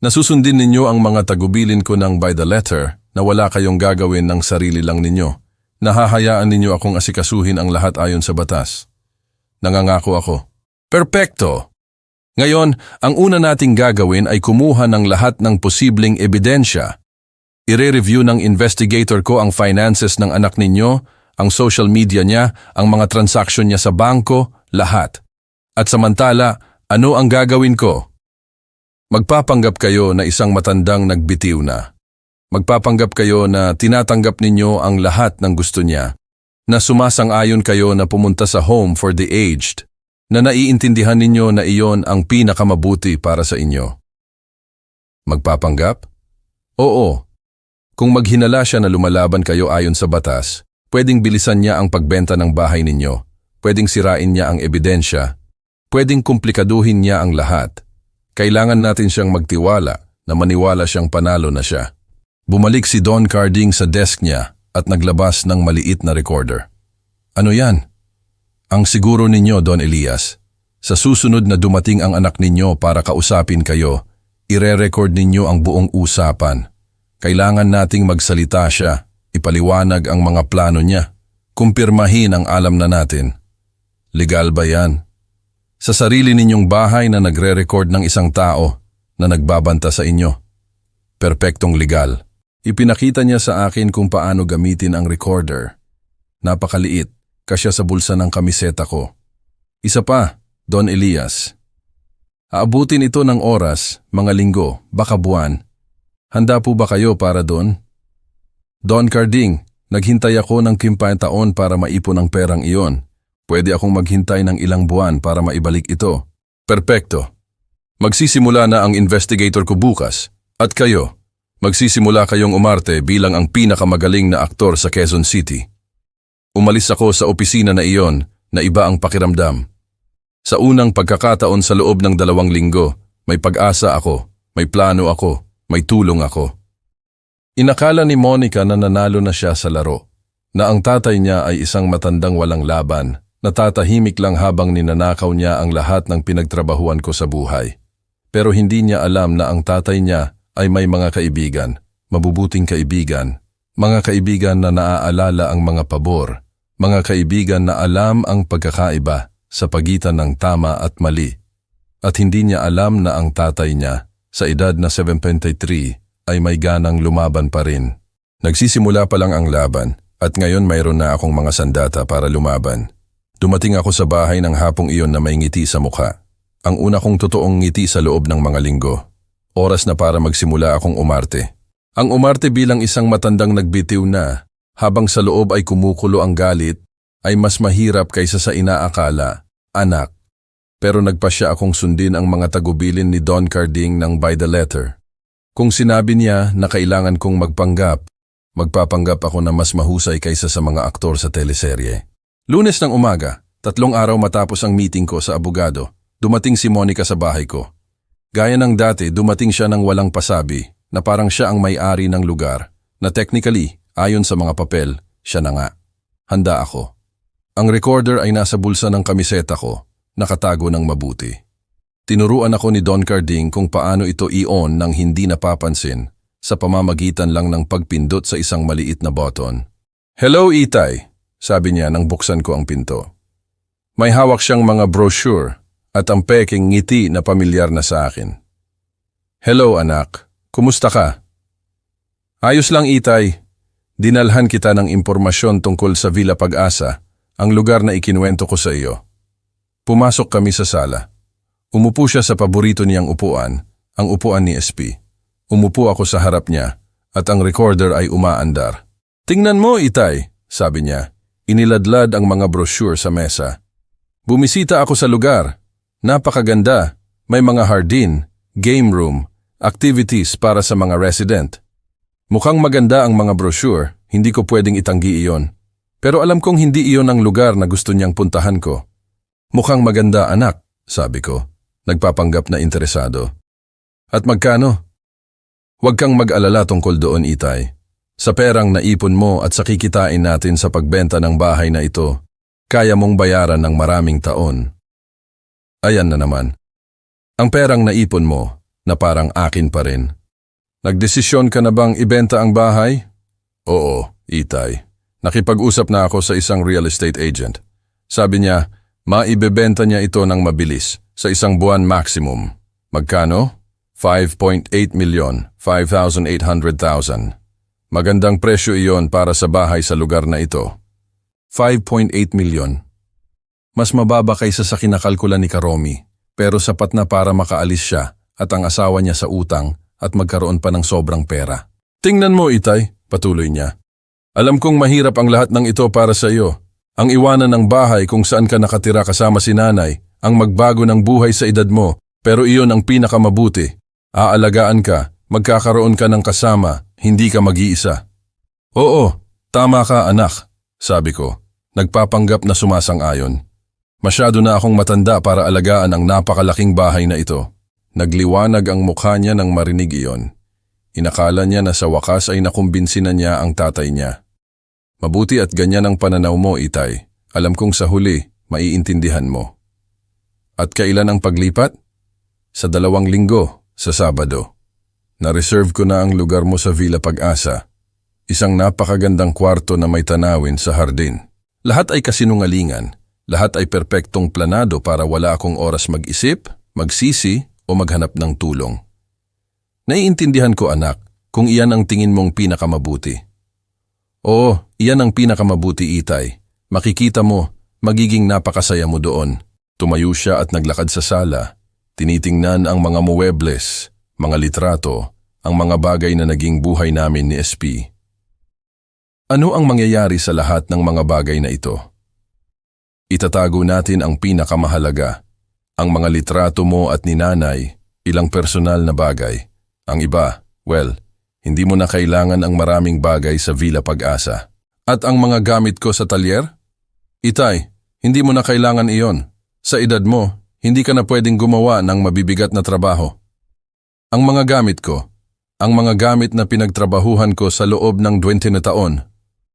Nasusundin ninyo ang mga tagubilin ko ng by the letter na wala kayong gagawin ng sarili lang ninyo. Nahahayaan ninyo akong asikasuhin ang lahat ayon sa batas. Nangangako ako. Perpekto! Ngayon, ang una nating gagawin ay kumuha ng lahat ng posibleng ebidensya. Ire-review ng investigator ko ang finances ng anak ninyo, ang social media niya, ang mga transaksyon niya sa bangko, lahat. At samantala, ano ang gagawin ko? Magpapanggap kayo na isang matandang nagbitiw na. Magpapanggap kayo na tinatanggap ninyo ang lahat ng gusto niya, na sumasang-ayon kayo na pumunta sa home for the aged, na naiintindihan ninyo na iyon ang pinakamabuti para sa inyo. Magpapanggap? Oo. Kung maghinala siya na lumalaban kayo ayon sa batas, pwedeng bilisan niya ang pagbenta ng bahay ninyo, pwedeng sirain niya ang ebidensya, pwedeng komplikaduhin niya ang lahat. Kailangan natin siyang magtiwala na maniwala siyang panalo na siya. Bumalik si Don Carding sa desk niya at naglabas ng maliit na recorder. Ano yan? Ang siguro ninyo, Don Elias, sa susunod na dumating ang anak ninyo para kausapin kayo, ire-record ninyo ang buong usapan. Kailangan nating magsalita siya, ipaliwanag ang mga plano niya, kumpirmahin ang alam na natin. Legal ba yan? Sa sarili ninyong bahay na nagre-record ng isang tao na nagbabanta sa inyo. Perpektong legal. Ipinakita niya sa akin kung paano gamitin ang recorder. Napakaliit, kasya sa bulsa ng kamiseta ko. Isa pa, Don Elias. Aabutin ito ng oras, mga linggo, baka buwan. Handa po ba kayo para doon? Don Carding, naghintay ako ng 50 taon para maipon ang perang iyon. Pwede akong maghintay ng ilang buwan para maibalik ito. Perpekto. Magsisimula na ang investigator ko bukas. At kayo, magsisimula kayong umarte bilang ang pinakamagaling na aktor sa Quezon City. Umalis ako sa opisina na iyon na iba ang pakiramdam. Sa unang pagkakataon sa loob ng 2 linggo, may pag-asa ako, may plano ako, may tulong ako. Inakala ni Monica na nanalo na siya sa laro, na ang tatay niya ay isang matandang walang laban, natatahimik lang habang ninanakaw niya ang lahat ng pinagtrabahuan ko sa buhay. Pero hindi niya alam na ang tatay niya ay may mga kaibigan, mabubuting kaibigan, mga kaibigan na naaalala ang mga pabor, mga kaibigan na alam ang pagkakaiba sa pagitan ng tama at mali. At hindi niya alam na ang tatay niya, sa edad na 73, ay may ganang lumaban pa rin. Nagsisimula pa lang ang laban at ngayon mayroon na akong mga sandata para lumaban. Dumating ako sa bahay ng hapong iyon na may ngiti sa mukha. Ang una kong totoong ngiti sa loob ng mga linggo. Oras na para magsimula akong umarte. Ang umarte bilang isang matandang nagbitiw na, habang sa loob ay kumukulo ang galit, ay mas mahirap kaysa sa inaakala, anak. Pero nagpasya akong sundin ang mga tagubilin ni Don Carding ng by the letter. Kung sinabi niya na kailangan kong magpanggap, magpapanggap ako na mas mahusay kaysa sa mga aktor sa teleserye. Lunes ng umaga, 3 araw matapos ang meeting ko sa abogado, dumating si Monica sa bahay ko. Gaya ng dati, dumating siya ng walang pasabi na parang siya ang may-ari ng lugar na technically, ayon sa mga papel, siya na nga. Handa ako. Ang recorder ay nasa bulsa ng kamiseta ko, nakatago ng mabuti. Tinuruan ako ni Don Carding kung paano ito i-on nang hindi napapansin sa pamamagitan lang ng pagpindot sa isang maliit na button. "Hello, Itay," sabi niya nang buksan ko ang pinto. May hawak siyang mga brochure at ang peking ngiti na pamilyar na sa akin. "Hello, anak. Kumusta ka?" "Ayos lang, Itay. Dinalhan kita ng impormasyon tungkol sa Villa Pag-asa, ang lugar na ikinuwento ko sa iyo." Pumasok kami sa sala. Umupo siya sa paborito niyang upuan, ang upuan ni SP. Umupo ako sa harap niya at ang recorder ay umaandar. "Tingnan mo, Itay," sabi niya. Iniladlad ang mga brochure sa mesa. "Bumisita ako sa lugar. Napakaganda. May mga hardin, game room, activities para sa mga resident. Mukhang maganda ang mga brochure, hindi ko pwedeng itanggi iyon. Pero alam kong hindi iyon ang lugar na gusto niyang puntahan ko." "Mukhang maganda, anak," sabi ko, nagpapanggap na interesado. "At magkano?" "Huwag kang mag-alala tungkol doon, Itay. Sa perang naipon mo at sa kikitain natin sa pagbenta ng bahay na ito, kaya mong bayaran ng maraming taon." Ayan na naman. Ang perang naipon mo na parang akin pa rin. "Nagdesisyon ka na bang ibenta ang bahay?" "Oo, Itay. Nakipag-usap na ako sa isang real estate agent. Sabi niya, maibebenta niya ito ng mabilis, sa isang buwan maximum." "Magkano?" 5.8 milyon, 5,800,000. Magandang presyo iyon para sa bahay sa lugar na ito. 5.8 milyon. Mas mababa kaysa sa kinakalkula ni Karomi, pero sapat na para makaalis siya at ang asawa niya sa utang at magkaroon pa ng sobrang pera. "Tingnan mo, Itay," patuloy niya. "Alam kong mahirap ang lahat ng ito para sa iyo. Ang iwanan ng bahay kung saan ka nakatira kasama si nanay, ang magbago ng buhay sa edad mo, pero iyon ang pinakamabuti. Aalagaan ka, magkakaroon ka ng kasama, hindi ka mag-iisa." "Oo, tama ka, anak," sabi ko, nagpapanggap na sumasang-ayon. Masyado na akong matanda para alagaan ang napakalaking bahay na ito. Nagliwanag ang mukha niya nang marinig iyon. Inakala niya na sa wakas ay nakumbinsi na niya ang tatay niya. "Mabuti at ganyan ang pananaw mo, Itay. Alam kong sa huli, maiintindihan mo." "At kailan ang paglipat?" "Sa 2 linggo, sa Sabado. Na-reserve ko na ang lugar mo sa Villa Pag-asa. Isang napakagandang kwarto na may tanawin sa hardin. Lahat ay kasinungalingan. Lahat ay perpektong planado para wala akong oras mag-isip, magsisi o maghanap ng tulong. Naiintindihan ko, anak, kung iyan ang tingin mong pinakamabuti." "Oo, iyan ang pinakamabuti, Itay. Makikita mo, magiging napakasaya mo doon." Tumayo siya at naglakad sa sala. Tinitingnan ang mga muwebles, mga litrato, ang mga bagay na naging buhay namin ni SP. Ano ang mangyayari sa lahat ng mga bagay na ito? Itatago natin ang pinakamahalaga. Ang mga litrato mo at ni nanay, ilang personal na bagay. Ang iba, well, hindi mo na kailangan ang maraming bagay sa Villa Pag-asa. At ang mga gamit ko sa talyer? Itay, hindi mo na kailangan iyon. Sa edad mo, hindi ka na pwedeng gumawa ng mabibigat na trabaho. Ang mga gamit ko, ang mga gamit na pinagtrabahuhan ko sa loob ng 20 na taon,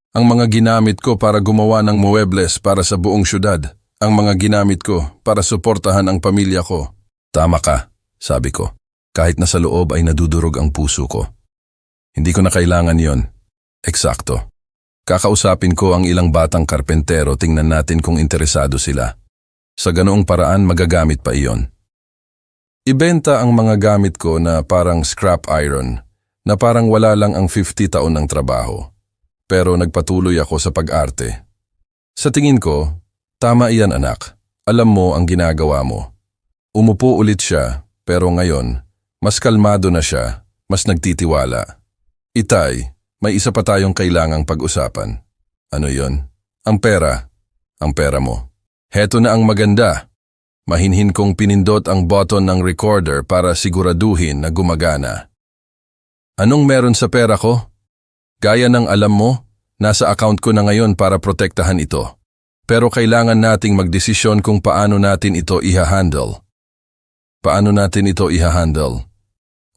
ang mga ginamit ko para gumawa ng muebles para sa buong syudad, ang mga ginamit ko para suportahan ang pamilya ko. Tama ka, sabi ko, kahit na sa loob ay nadudurog ang puso ko. Hindi ko na kailangan yon. Eksakto. Kakausapin ko ang ilang batang karpentero, tingnan natin kung interesado sila. Sa ganoong paraan magagamit pa iyon. Ibenta ang mga gamit ko na parang scrap iron, na parang wala lang ang 50 taon ng trabaho. Pero nagpatuloy ako sa pag-arte. Sa tingin ko, tama iyan anak. Alam mo ang ginagawa mo. Umupo ulit siya, pero ngayon, mas kalmado na siya, mas nagtitiwala. Itay, may isa pa tayong kailangang pag-usapan. Ano yon? Ang pera. Ang pera mo. Heto na ang maganda. Mahinhin kong pinindot ang button ng recorder para siguraduhin na gumagana. Anong meron sa pera ko? Gaya ng alam mo, nasa account ko na ngayon para protektahan ito. Pero kailangan nating magdesisyon kung paano natin ito iha-handle. Paano natin ito ihahandle?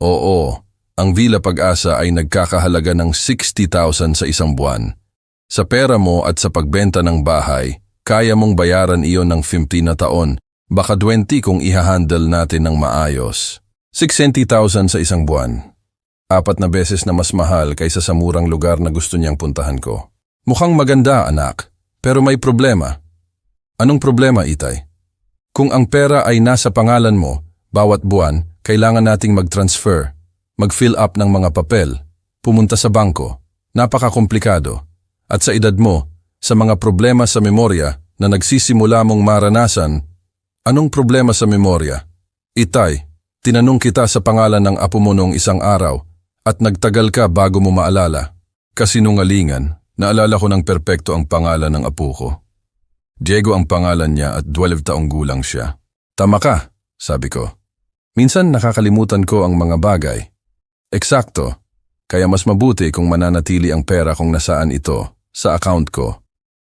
Oo, ang Villa Pag-asa ay nagkakahalaga ng 60,000 sa isang buwan. Sa pera mo at sa pagbenta ng bahay, kaya mong bayaran iyon ng 15 na taon, baka 20 kung ihahandle natin ng maayos. 60,000 sa isang buwan. 4 na beses na mas mahal kaysa sa murang lugar na gusto niyang puntahan ko. Mukhang maganda, anak, pero may problema. Anong problema, Itay? Kung ang pera ay nasa pangalan mo, bawat buwan, kailangan nating mag-transfer, mag-fill up ng mga papel, pumunta sa bangko. Napakakomplikado. At sa edad mo, sa mga problema sa memorya na nagsisimula mong maranasan, anong problema sa memorya? Itay, tinanong kita sa pangalan ng apo mo noong isang araw at nagtagal ka bago mo maalala. Kasinungalingan, naalala ko ng perpekto ang pangalan ng apo ko. Diego ang pangalan niya at 12 taong gulang siya. Tama ka, sabi ko. Minsan nakakalimutan ko ang mga bagay. Eksakto, kaya mas mabuti kung mananatili ang pera kung nasaan ito, sa account ko.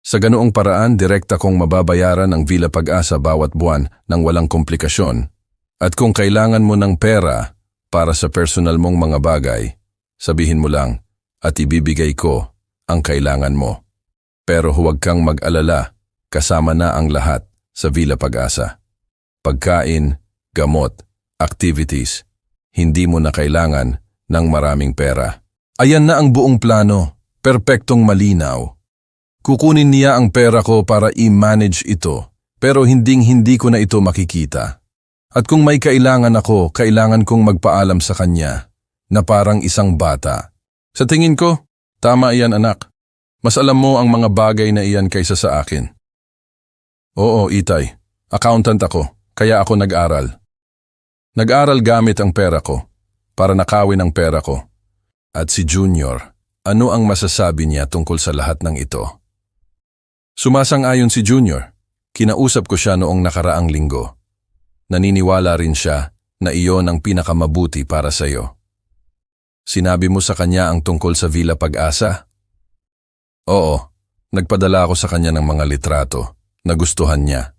Sa ganoong paraan, direkta kong mababayaran ang Villa Pag-asa bawat buwan ng walang komplikasyon. At kung kailangan mo ng pera para sa personal mong mga bagay, sabihin mo lang at ibibigay ko ang kailangan mo. Pero huwag kang mag-alala, kasama na ang lahat sa Villa Pag-asa. Pagkain, gamot, activities, hindi mo na kailangan ng maraming pera. Ayan na ang buong plano, perpektong malinaw. Kukunin niya ang pera ko para i-manage ito, pero hindi ko na ito makikita. At kung may kailangan ako, kailangan kong magpaalam sa kanya, na parang isang bata. Sa tingin ko, tama iyan anak. Mas alam mo ang mga bagay na iyan kaysa sa akin. Oo, Itay. Accountant ako, kaya ako nag-aral. Nag-aral gamit ang pera ko, para nakawin ang pera ko. At si Junior, ano ang masasabi niya tungkol sa lahat ng ito? Sumasang-ayon si Junior. Kinausap ko siya noong nakaraang linggo. Naniniwala rin siya na iyon ang pinakamabuti para sa iyo. Sinabi mo sa kanya ang tungkol sa Villa Pag-asa? Oo, nagpadala ako sa kanya ng mga litrato. Nagustuhan niya.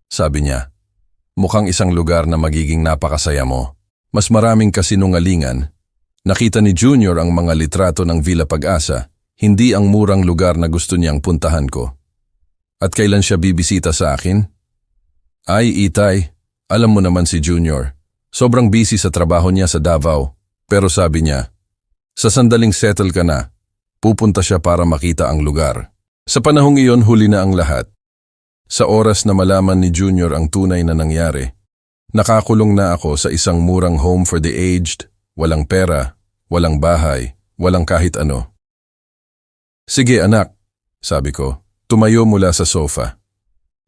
Sabi niya, mukhang isang lugar na magiging napakasaya mo. Mas maraming kasinungalingan. Nakita ni Junior ang mga litrato ng Villa Pag-asa, hindi ang murang lugar na gusto niyang puntahan ko. At kailan siya bibisita sa akin? Ay, Itay, alam mo naman si Junior. Sobrang busy sa trabaho niya sa Davao. Pero sabi niya, sa sandaling settle ka na, pupunta siya para makita ang lugar. Sa panahong iyon, huli na ang lahat. Sa oras na malaman ni Junior ang tunay na nangyari, nakakulong na ako sa isang murang home for the aged, walang pera, walang bahay, walang kahit ano. Sige anak, sabi ko, tumayo mula sa sofa.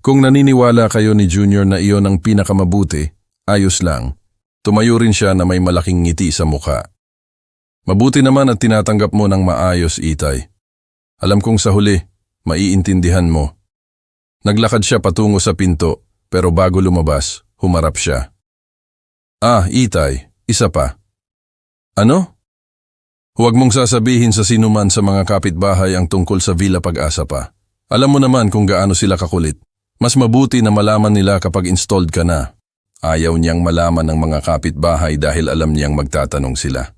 Kung naniniwala kayo ni Junior na iyon ang pinakamabuti, ayos lang. Tumayo rin siya na may malaking ngiti sa mukha. Mabuti naman at tinatanggap mo ng maayos, Itay. Alam kong sa huli, maiintindihan mo. Naglakad siya patungo sa pinto, pero bago lumabas, humarap siya. Ah, Itay, isa pa. Ano? Huwag mong sasabihin sa sinuman sa mga kapitbahay ang tungkol sa Villa Pag-asa pa. Alam mo naman kung gaano sila kakulit. Mas mabuti na malaman nila kapag installed ka na. Ayaw niyang malaman ng mga kapitbahay dahil alam niyang magtatanong sila.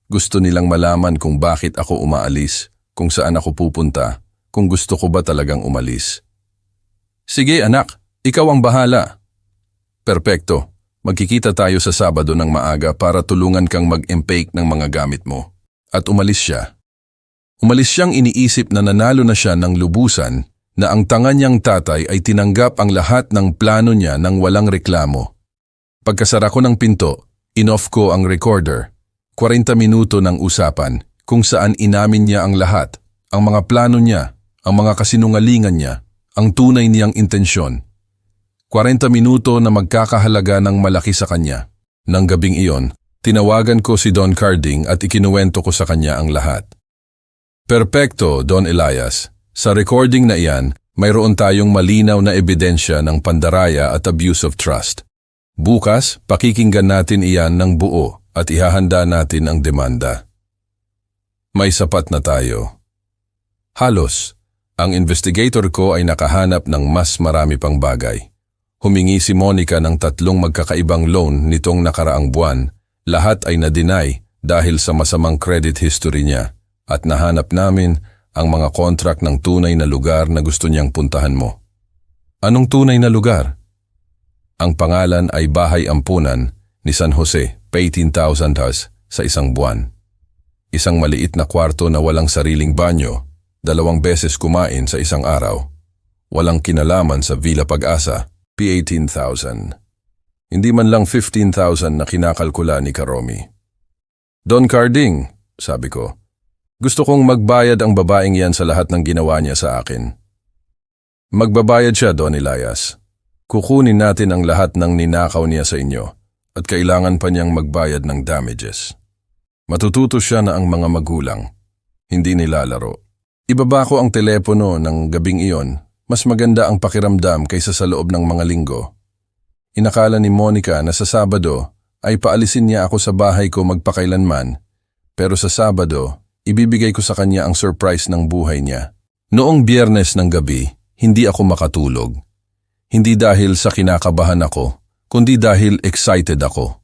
Gusto nilang malaman kung bakit ako umaalis, kung saan ako pupunta, kung gusto ko ba talagang umalis. Sige anak, ikaw ang bahala. Perpekto, magkikita tayo sa Sabado ng maaga para tulungan kang mag-empake ng mga gamit mo. At umalis siya. Umalis siyang iniisip na nanalo na siya ng lubusan na ang tanga niyang tatay ay tinanggap ang lahat ng plano niya nang walang reklamo. Pagkasara ko ng pinto, in-off ko ang recorder. 40 minuto ng usapan kung saan inamin niya ang lahat, ang mga plano niya, ang mga kasinungalingan niya, ang tunay niyang intensyon. 40 minuto na magkakahalaga ng malaki sa kanya. Nang gabing iyon, tinawagan ko si Don Carding at ikinuwento ko sa kanya ang lahat. Perpekto, Don Elias. Sa recording na iyan, mayroon tayong malinaw na ebidensya ng pandaraya at abuse of trust. Bukas, pakikinggan natin iyan ng buo at ihahanda natin ang demanda. May sapat na tayo. Halos, ang investigator ko ay nakahanap ng mas marami pang bagay. Humingi si Monica ng 3 magkakaibang loan nitong nakaraang buwan. Lahat ay na-deny dahil sa masamang credit history niya at nahanap namin ang mga contract ng tunay na lugar na gusto niyang puntahan mo. Anong tunay na lugar? Ang pangalan ay Bahay Ampunan ni San Jose, 18,000 sa isang buwan. Isang maliit na kwarto na walang sariling banyo, 2 beses kumain sa isang araw. Walang kinalaman sa Villa Pag-asa, P18,000. Hindi man lang 15,000 na kinakalkula ni Karomi. Don Carding, sabi ko, gusto kong magbayad ang babaeng yan sa lahat ng ginawa niya sa akin. Magbabayad siya, Don Elias. Kukunin natin ang lahat ng ninakaw niya sa inyo at kailangan pa niyang magbayad ng damages. Matututo siya na ang mga magulang, hindi nilalaro. Ibaba ko ang telepono ng gabing iyon, mas maganda ang pakiramdam kaysa sa loob ng mga linggo. Inakala ni Monica na sa Sabado ay paalisin niya ako sa bahay ko magpakailanman, pero sa Sabado, ibibigay ko sa kanya ang surprise ng buhay niya. Noong Biyernes ng gabi, hindi ako makatulog. Hindi dahil sa kinakabahan ako, kundi dahil excited ako.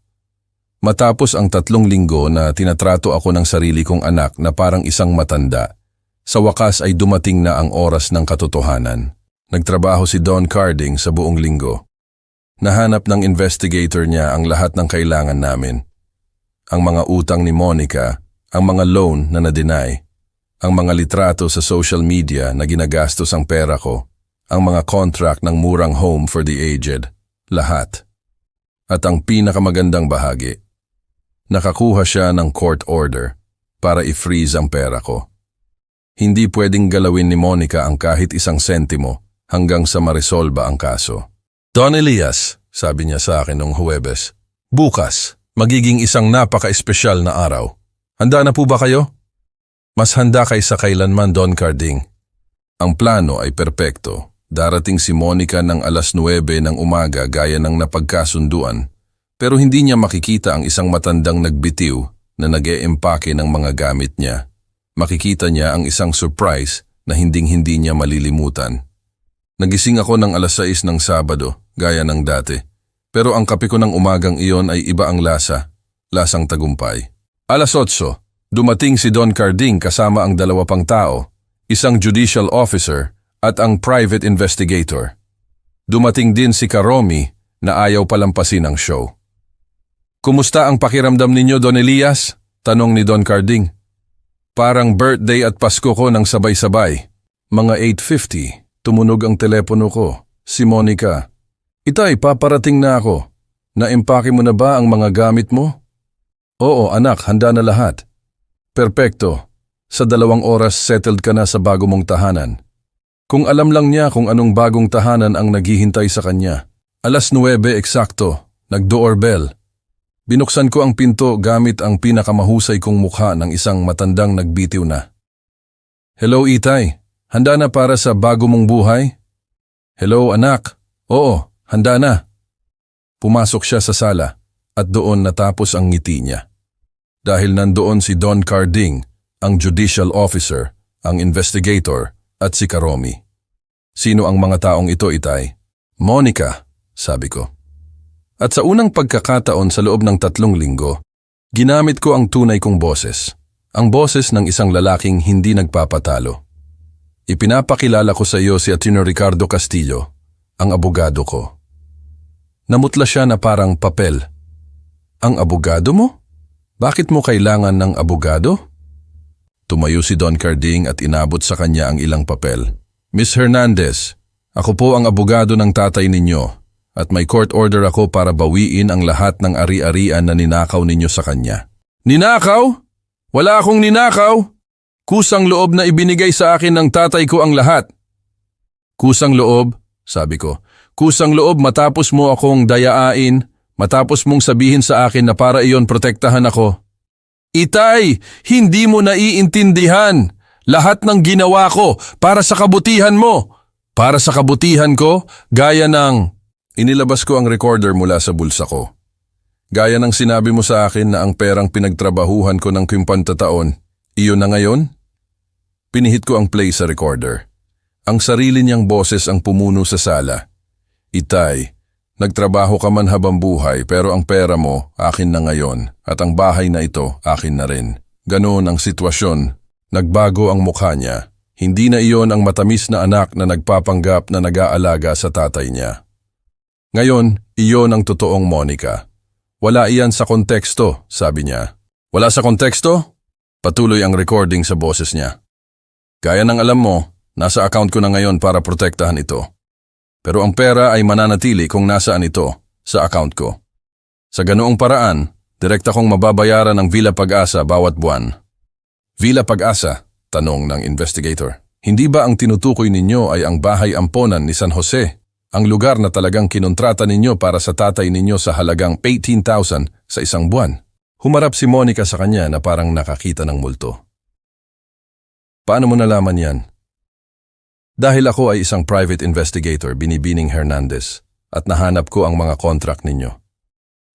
Matapos ang 3 linggo na tinatrato ako ng sarili kong anak na parang isang matanda, sa wakas ay dumating na ang oras ng katotohanan. Nagtrabaho si Don Carding sa buong linggo. Nahanap ng investigator niya ang lahat ng kailangan namin. Ang mga utang ni Monica, ang mga loan na na-deny, ang mga litrato sa social media na ginagastos ang pera ko, ang mga contract ng murang home for the aged, lahat. At ang pinakamagandang bahagi, nakakuha siya ng court order para i-freeze ang pera ko. Hindi pwedeng galawin ni Monica ang kahit 1 sentimo hanggang sa maresolba ang kaso. Don Elias, sabi niya sa akin noong Huwebes, bukas, magiging isang napaka-espesyal na araw. Handa na po ba kayo? Mas handa kaysa kailanman, Don Carding. Ang plano ay perpekto. Darating si Monica ng 9:00 ng umaga gaya ng napagkasunduan, pero hindi niya makikita ang isang matandang nagbitiw na nag-e-empake ng mga gamit niya. Makikita niya ang isang surprise na hinding-hindi niya malilimutan. Nagising ako ng 6:00 ng Sabado, gaya ng dati, pero ang kape ko ng umagang iyon ay iba ang lasa, lasang tagumpay. 8:00, dumating si Don Carding kasama ang 2 pang tao, isang judicial officer at ang private investigator. Dumating din si Karomi na ayaw palampasin ang show. Kumusta ang pakiramdam ninyo, Don Elias? Tanong ni Don Carding. Parang birthday at Pasko ko ng sabay-sabay. Mga 8:50, tumunog ang telepono ko. Si Monica. Itay, paparating na ako. Naimpake mo na ba ang mga gamit mo? Oo, anak, handa na lahat. Perpekto. Sa 2 oras settled ka na sa bago mong tahanan. Kung alam lang niya kung anong bagong tahanan ang naghihintay sa kanya. 9:00 eksakto, nag-doorbell. Binuksan ko ang pinto gamit ang pinakamahusay kong mukha ng isang matandang nagbitiw na. Hello, Itay. Handa na para sa bago mong buhay? Hello, anak. Oo, handa na. Pumasok siya sa sala at doon natapos ang ngiti niya. Dahil nandoon si Don Carding, ang judicial officer, ang investigator, at si Karomi. Sino ang mga taong ito, Itay? Monica, sabi ko. At sa unang pagkakataon sa loob ng 3 linggo, ginamit ko ang tunay kong boses. Ang boses ng isang lalaking hindi nagpapatalo. Ipinapakilala ko sa iyo si Attorney Ricardo Castillo, ang abogado ko. Namutla siya na parang papel. Ang abogado mo? Bakit mo kailangan ng abogado? Tumayo si Don Carding at inabot sa kanya ang ilang papel. Miss Hernandez, ako po ang abogado ng tatay ninyo at may court order ako para bawiin ang lahat ng ari-arian na ninakaw ninyo sa kanya. Ninakaw? Wala akong ninakaw. Kusang loob na ibinigay sa akin ng tatay ko ang lahat. Kusang loob, sabi ko. Kusang loob matapos mo akong dayain, matapos mong sabihin sa akin na para iyon protektahan ako. Itay, hindi mo naiintindihan. Lahat ng ginawa ko para sa kabutihan mo. Para sa kabutihan ko, gaya ng... Inilabas ko ang recorder mula sa bulsa ko. Gaya ng sinabi mo sa akin na ang perang pinagtrabahuhan ko ng 50 taon, iyon na ngayon? Pinihit ko ang play sa recorder. Ang sarili niyang boses ang pumuno sa sala. Itay, Nagtrabaho ka man habang buhay pero ang pera mo akin na ngayon at ang bahay na ito akin na rin. Ganoon ang sitwasyon. Nagbago ang mukha niya. Hindi na iyon ang matamis na anak na nagpapanggap na nag-aalaga sa tatay niya. Ngayon, iyon ang totoong Monica. Wala iyan sa konteksto, sabi niya. Wala sa konteksto? Patuloy ang recording sa boses niya. Gaya ng alam mo, nasa account ko na ngayon para protektahan ito. Pero ang pera ay mananatili kung nasaan ito, sa account ko. Sa ganoong paraan, direkta kong mababayaran ng Villa Pag-asa bawat buwan. Villa Pag-asa? Tanong ng investigator. Hindi ba ang tinutukoy ninyo ay ang bahay amponan ni San Jose? Ang lugar na talagang kinontrata ninyo para sa tatay ninyo sa halagang 18,000 sa isang buwan? Humarap si Monica sa kanya na parang nakakita ng multo. Paano mo nalaman yan? Dahil ako ay isang private investigator, Binibining Hernandez, at nahanap ko ang mga contract ninyo.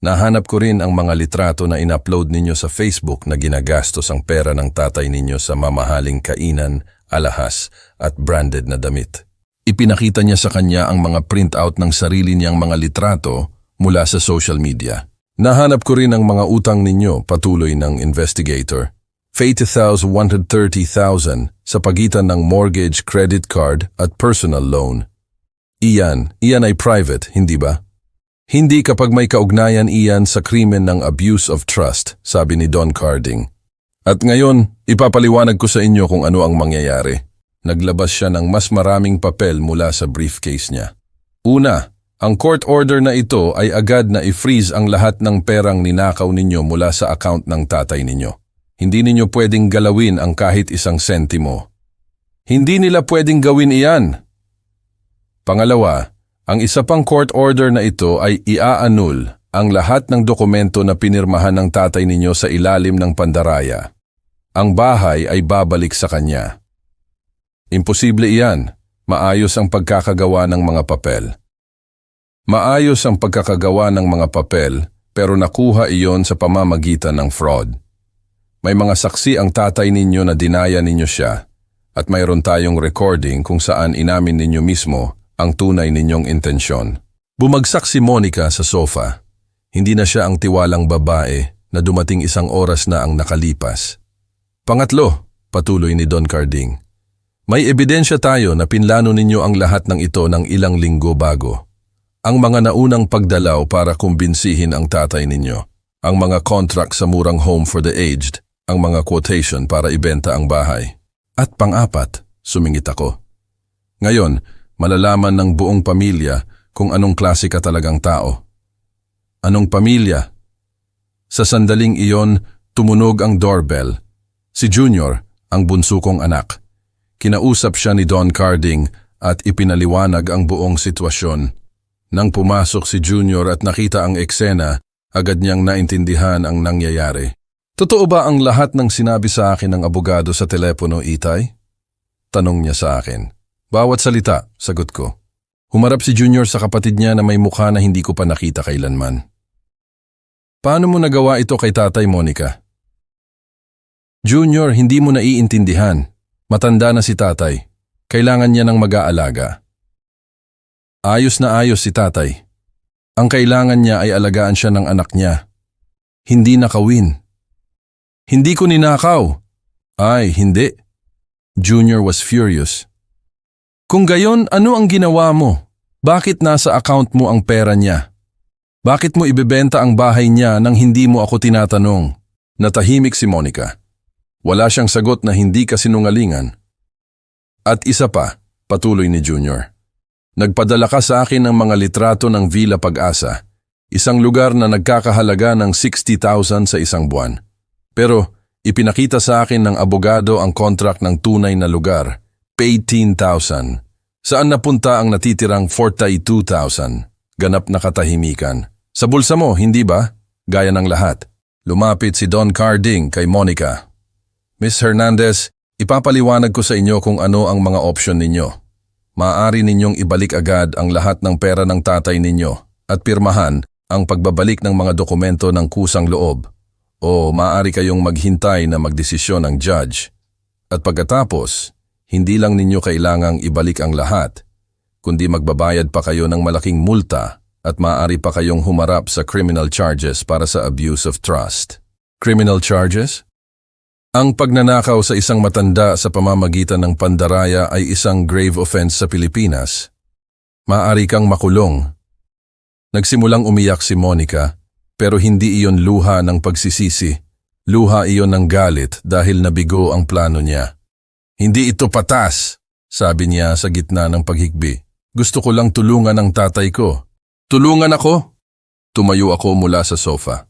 Nahanap ko rin ang mga litrato na in-upload ninyo sa Facebook na ginagastos ang pera ng tatay ninyo sa mamahaling kainan, alahas at branded na damit. Ipinakita niya sa kanya ang mga printout ng sarili niyang mga litrato mula sa social media. Nahanap ko rin ang mga utang ninyo, patuloy ng investigator. 80,000, 130,000 sa pagitan ng mortgage, credit card at personal loan. Iyan ay private, hindi ba? Hindi kapag may kaugnayan iyan sa krimen ng abuse of trust, sabi ni Don Carding. At ngayon, ipapaliwanag ko sa inyo kung ano ang mangyayari. Naglabas siya ng mas maraming papel mula sa briefcase niya. Una, ang court order na ito ay agad na i-freeze ang lahat ng perang ninakaw ninyo mula sa account ng tatay ninyo. Hindi ninyo pwedeng galawin ang kahit isang sentimo. Hindi nila pwedeng gawin iyan. Pangalawa, ang isa pang court order na ito ay ia-annul ang lahat ng dokumento na pinirmahan ng tatay ninyo sa ilalim ng pandaraya. Ang bahay ay babalik sa kanya. Imposible iyan. Maayos ang pagkakagawa ng mga papel. Maayos ang pagkakagawa ng mga papel pero nakuha iyon sa pamamagitan ng fraud. May mga saksi ang tatay ninyo na dinaya ninyo siya at mayroon tayong recording kung saan inamin ninyo mismo ang tunay ninyong intensyon. Bumagsak si Monica sa sofa. Hindi na siya ang tiwalang babae na dumating isang oras na ang nakalipas. Pangatlo, patuloy ni Don Carding. May ebidensya tayo na pinlano ninyo ang lahat ng ito ng ilang linggo bago. Ang mga naunang pagdalaw para kumbinsihin ang tatay ninyo. Ang mga contract sa murang home for the aged. Ang mga quotation para ibenta ang bahay. At pang-apat, sumingit ako. Ngayon, malalaman ng buong pamilya kung anong klase ka talagang tao. Anong pamilya? Sa sandaling iyon, tumunog ang doorbell. Si Junior, ang bunso kong anak. Kinausap siya ni Don Carding at ipinaliwanag ang buong sitwasyon. Nang pumasok si Junior at nakita ang eksena, agad niyang naintindihan ang nangyayari. Totoo ba ang lahat ng sinabi sa akin ng abogado sa telepono, Itay? Tanong niya sa akin. Bawat salita, sagot ko. Humarap si Junior sa kapatid niya na may mukha na hindi ko pa nakita kailanman. Paano mo nagawa ito kay Tatay, Monica? Junior, hindi mo naiintindihan. Matanda na si Tatay. Kailangan niya ng mag-aalaga. Ayos na ayos si Tatay. Ang kailangan niya ay alagaan siya ng anak niya. Hindi nakawin. Hindi ko ninakaw. Ay, hindi. Junior was furious. Kung gayon, ano ang ginawa mo? Bakit nasa account mo ang pera niya? Bakit mo ibebenta ang bahay niya nang hindi mo ako tinatanong? Natahimik si Monica. Wala siyang sagot na hindi kasinungalingan. At isa pa, patuloy ni Junior. Nagpadala ka sa akin ng mga litrato ng Villa Pag-asa, isang lugar na nagkakahalaga ng 60,000 sa isang buwan. Pero ipinakita sa akin ng abogado ang contract ng tunay na lugar, 18,000. Saan napunta ang natitirang 42,000? Ganap na katahimikan. Sa bulsa mo, hindi ba? Gaya ng lahat. Lumapit si Don Carding kay Monica. Miss Hernandez, ipapaliwanag ko sa inyo kung ano ang mga option ninyo. Maaari ninyong ibalik agad ang lahat ng pera ng tatay ninyo at pirmahan ang pagbabalik ng mga dokumento ng kusang loob. O maaari kayong maghintay na magdesisyon ng judge. At pagkatapos, hindi lang ninyo kailangang ibalik ang lahat, kundi magbabayad pa kayo ng malaking multa at maaari pa kayong humarap sa criminal charges para sa abuse of trust. Criminal charges? Ang pagnanakaw sa isang matanda sa pamamagitan ng pandaraya ay isang grave offense sa Pilipinas. Maaari kang makulong. Nagsimulang umiyak si Monica, pero hindi iyon luha ng pagsisisi. Luha iyon ng galit dahil nabigo ang plano niya. Hindi ito patas, sabi niya sa gitna ng paghikbi. Gusto ko lang tulungan ang tatay ko. Tulungan ako? Tumayo ako mula sa sofa.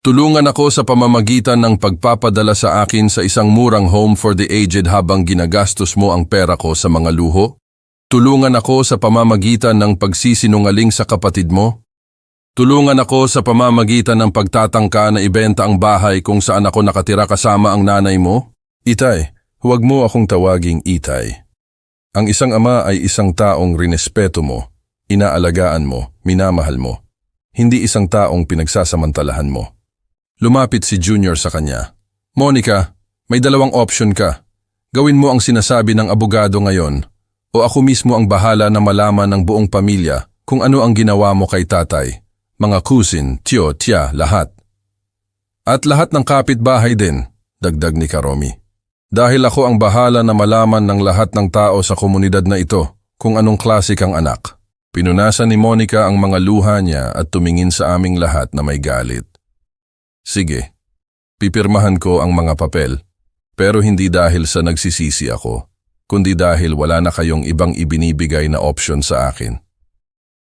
Tulungan ako sa pamamagitan ng pagpapadala sa akin sa isang murang home for the aged habang ginagastos mo ang pera ko sa mga luho? Tulungan ako sa pamamagitan ng pagsisinungaling sa kapatid mo? Tulungan ako sa pamamagitan ng pagtatangka na ibenta ang bahay kung saan ako nakatira kasama ang nanay mo? Itay, huwag mo akong tawaging Itay. Ang isang ama ay isang taong rinespeto mo, inaalagaan mo, minamahal mo. Hindi isang taong pinagsasamantalahan mo. Lumapit si Junior sa kanya. Monica, may dalawang option ka. Gawin mo ang sinasabi ng abogado ngayon o ako mismo ang bahala na malaman ng buong pamilya kung ano ang ginawa mo kay tatay, mga kusin, tiyo, tiya, lahat. At lahat ng kapitbahay din, dagdag ni Karomi. Dahil ako ang bahala na malaman ng lahat ng tao sa komunidad na ito kung anong klase kang anak. Pinunasan ni Monica ang mga luha niya at tumingin sa aming lahat na may galit. Sige, pipirmahan ko ang mga papel, pero hindi dahil sa nagsisisi ako, kundi dahil wala na kayong ibang ibinibigay na option sa akin.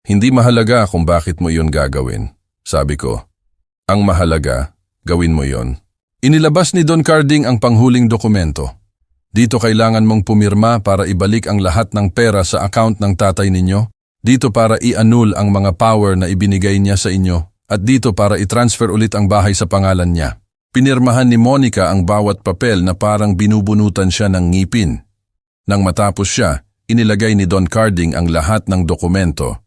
Hindi mahalaga kung bakit mo iyon gagawin, sabi ko. Ang mahalaga, gawin mo iyon. Inilabas ni Don Carding ang panghuling dokumento. Dito kailangan mong pumirma para ibalik ang lahat ng pera sa account ng tatay ninyo, dito para i-annul ang mga power na ibinigay niya sa inyo, at dito para i-transfer ulit ang bahay sa pangalan niya. Pinirmahan ni Monica ang bawat papel na parang binubunutan siya ng ngipin. Nang matapos siya, inilagay ni Don Carding ang lahat ng dokumento.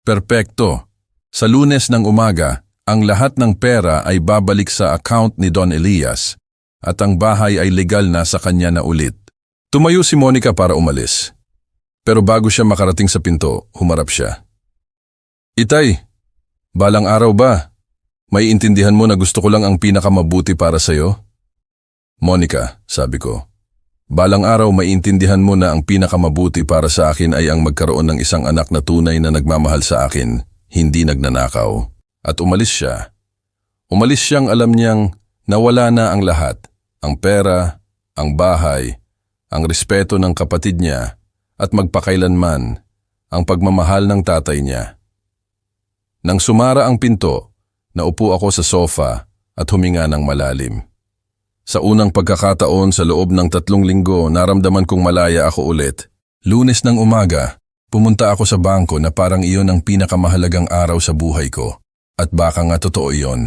Perpekto. Sa Lunes ng umaga, ang lahat ng pera ay babalik sa account ni Don Elias at ang bahay ay legal na sa kanya na ulit. Tumayo si Monica para umalis. Pero bago siya makarating sa pinto, humarap siya. Itay, balang araw ba? May intindihan mo na gusto ko lang ang pinakamabuti para sa'yo? Monica, sabi ko, balang araw may intindihan mo na ang pinakamabuti para sa akin ay ang magkaroon ng isang anak na tunay na nagmamahal sa akin, hindi nagnanakaw. At umalis siya. Umalis siyang alam niyang nawala na ang lahat, ang pera, ang bahay, ang respeto ng kapatid niya, at magpakailanman ang pagmamahal ng tatay niya. Nang sumara ang pinto, naupo ako sa sofa at huminga ng malalim. Sa unang pagkakataon sa loob ng 3 linggo, naramdaman kong malaya ako ulit. Lunes ng umaga, pumunta ako sa bangko na parang iyon ang pinakamahalagang araw sa buhay ko. At baka nga totoo iyon.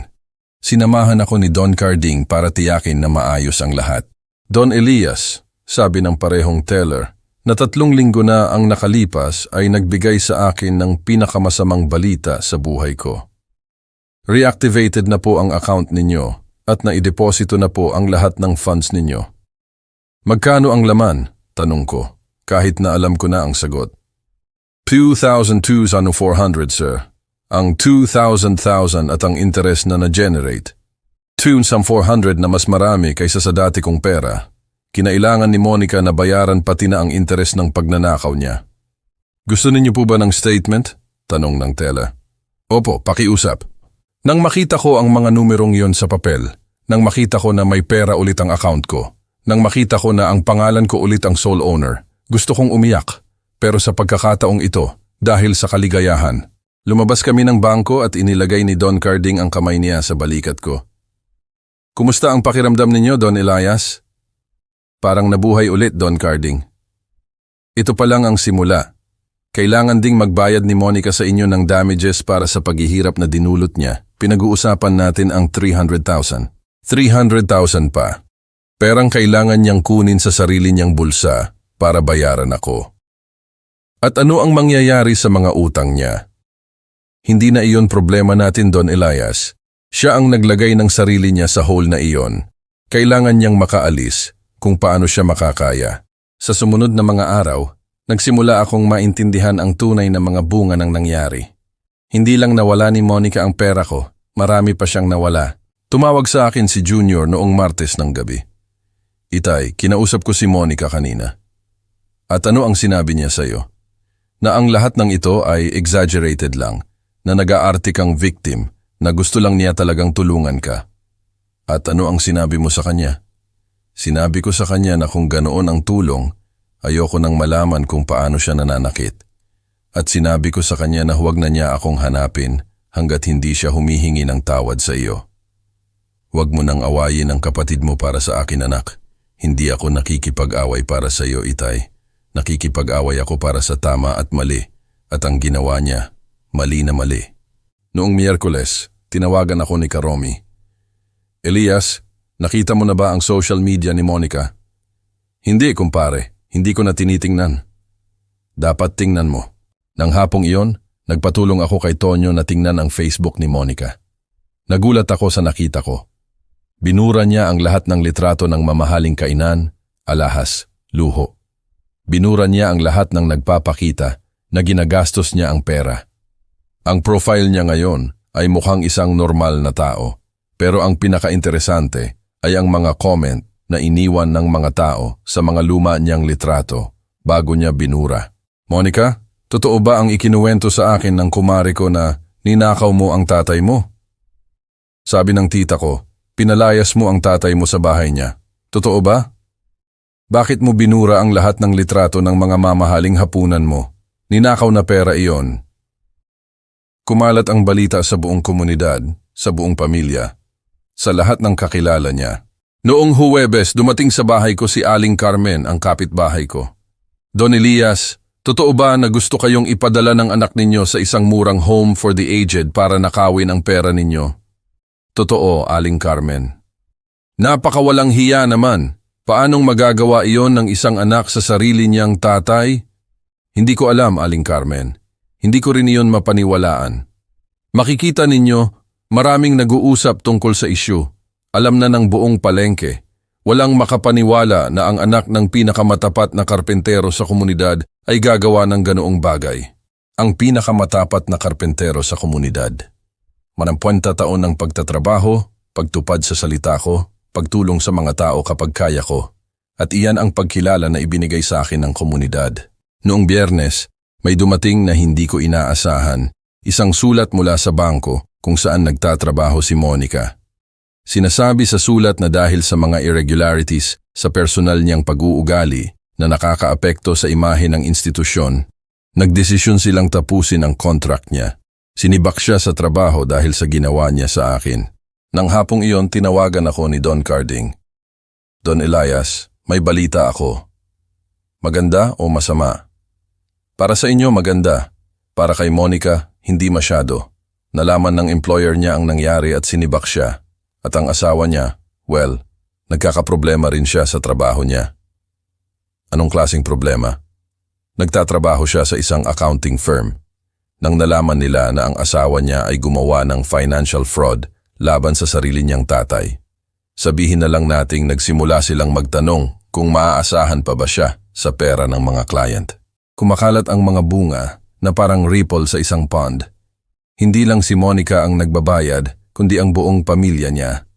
Sinamahan ako ni Don Carding para tiyakin na maayos ang lahat. Don Elias, sabi ng parehong teller, na 3 linggo na ang nakalipas ay nagbigay sa akin ng pinakamasamang balita sa buhay ko. Reactivated na po ang account ninyo at naideposito na po ang lahat ng funds ninyo. Magkano ang laman? Tanong ko, kahit na alam ko na ang sagot. 2,400 sir. Ang 2,000 at ang interest na na-generate. 2,400 na mas marami kaysa sa dati kong pera. Kinailangan ni Monica na bayaran pati na ang interest ng pagnanakaw niya. Gusto ninyo po ba ng statement? Tanong ng teller. Opo, pakiusap. Nang makita ko ang mga numerong yon sa papel, nang makita ko na may pera ulit ang account ko, nang makita ko na ang pangalan ko ulit ang sole owner, gusto kong umiyak. Pero sa pagkakataong ito, dahil sa kaligayahan, lumabas kami ng bangko at inilagay ni Don Carding ang kamay niya sa balikat ko. Kumusta ang pakiramdam ninyo, Don Elias? Parang nabuhay ulit, Don Carding. Ito pa lang ang simula. Kailangan ding magbayad ni Monica sa inyo ng damages para sa paghihirap na dinulot niya. Pinag-uusapan natin ang 300,000. 300,000 pa. Perang kailangan niyang kunin sa sarili niyang bulsa para bayaran ako. At ano ang mangyayari sa mga utang niya? Hindi na iyon problema natin, Don Elias. Siya ang naglagay ng sarili niya sa hole na iyon. Kailangan niyang makaalis kung paano siya makakaya. Sa sumunod na mga araw, nagsimula akong maintindihan ang tunay na mga bunga ng nangyari. Hindi lang nawala ni Monica ang pera ko, marami pa siyang nawala. Tumawag sa akin si Junior noong Martes ng gabi. Itay, kinausap ko si Monica kanina. At ano ang sinabi niya sa'yo? Na ang lahat ng ito ay exaggerated lang, na nag-aarte kang victim, na gusto lang niya talagang tulungan ka. At ano ang sinabi mo sa kanya? Sinabi ko sa kanya na kung ganoon ang tulong, ayoko nang malaman kung paano siya nananakit. At sinabi ko sa kanya na huwag na niya akong hanapin hanggat hindi siya humihingi ng tawad sa iyo. Huwag mo nang awayin ang kapatid mo para sa akin, anak. Hindi ako nakikipag-away para sa iyo, Itay. Nakikipag-away ako para sa tama at mali. At ang ginawa niya, mali na mali. Noong Miyerkules, tinawagan ako ni Karomi. Elias, nakita mo na ba ang social media ni Monica? Hindi, kumpare. Hindi ko na tinitingnan. Dapat tingnan mo. Nang hapong iyon, nagpatulong ako kay Tonyo na tingnan ang Facebook ni Monica. Nagulat ako sa nakita ko. Binura niya ang lahat ng litrato ng mamahaling kainan, alahas, luho. Binura niya ang lahat ng nagpapakita na ginagastos niya ang pera. Ang profile niya ngayon ay mukhang isang normal na tao. Pero ang pinaka-interesante ay ang mga comment na iniwan ng mga tao sa mga luma niyang litrato bago niya binura. Monica, totoo ba ang ikinuwento sa akin ng kumari ko na ninakaw mo ang tatay mo? Sabi ng tita ko, pinalayas mo ang tatay mo sa bahay niya. Totoo ba? Bakit mo binura ang lahat ng litrato ng mga mamahaling hapunan mo? Ninakaw na pera iyon. Kumalat ang balita sa buong komunidad, sa buong pamilya, sa lahat ng kakilala niya. Noong Huwebes, dumating sa bahay ko si Aling Carmen, ang kapitbahay ko. Don Elias, totoo ba na gusto kayong ipadala ng anak ninyo sa isang murang home for the aged para nakawin ang pera ninyo? Totoo, Aling Carmen. Napakawalang hiya naman. Paanong magagawa iyon ng isang anak sa sarili niyang tatay? Hindi ko alam, Aling Carmen. Hindi ko rin iyon mapaniwalaan. Makikita ninyo, maraming nag-uusap tungkol sa isyu. Alam na ng buong palengke. Walang makapaniwala na ang anak ng pinakamatapat na karpentero sa komunidad ay gagawa ng ganoong bagay. Ang pinakamatapat na karpentero sa komunidad. 40 taon ng pagtatrabaho, pagtupad sa salita ko, pagtulong sa mga tao kapag kaya ko. At iyan ang pagkilala na ibinigay sa akin ng komunidad. Noong Biyernes, may dumating na hindi ko inaasahan. Isang sulat mula sa bangko kung saan nagtatrabaho si Monica. Sinasabi sa sulat na dahil sa mga irregularities sa personal niyang pag-uugali na nakakaapekto sa imahe ng institusyon, nagdesisyon silang tapusin ang contract niya. Sinibak siya sa trabaho dahil sa ginawa niya sa akin. Nang hapong iyon, tinawagan ako ni Don Carding. Don Elias, may balita ako. Maganda o masama? Para sa inyo, maganda. Para kay Monica, hindi masyado. Nalaman ng employer niya ang nangyari at sinibak siya. At ang asawa niya, well, nagkakaproblema rin siya sa trabaho niya. Anong klaseng problema? Nagtatrabaho siya sa isang accounting firm. Nang nalaman nila na ang asawa niya ay gumawa ng financial fraud laban sa sarili niyang tatay. Sabihin na lang nating nagsimula silang magtanong kung maaasahan pa ba siya sa pera ng mga client. Kumakalat ang mga bunga na parang ripple sa isang pond. Hindi lang si Monica ang nagbabayad, kundi ang buong pamilya niya.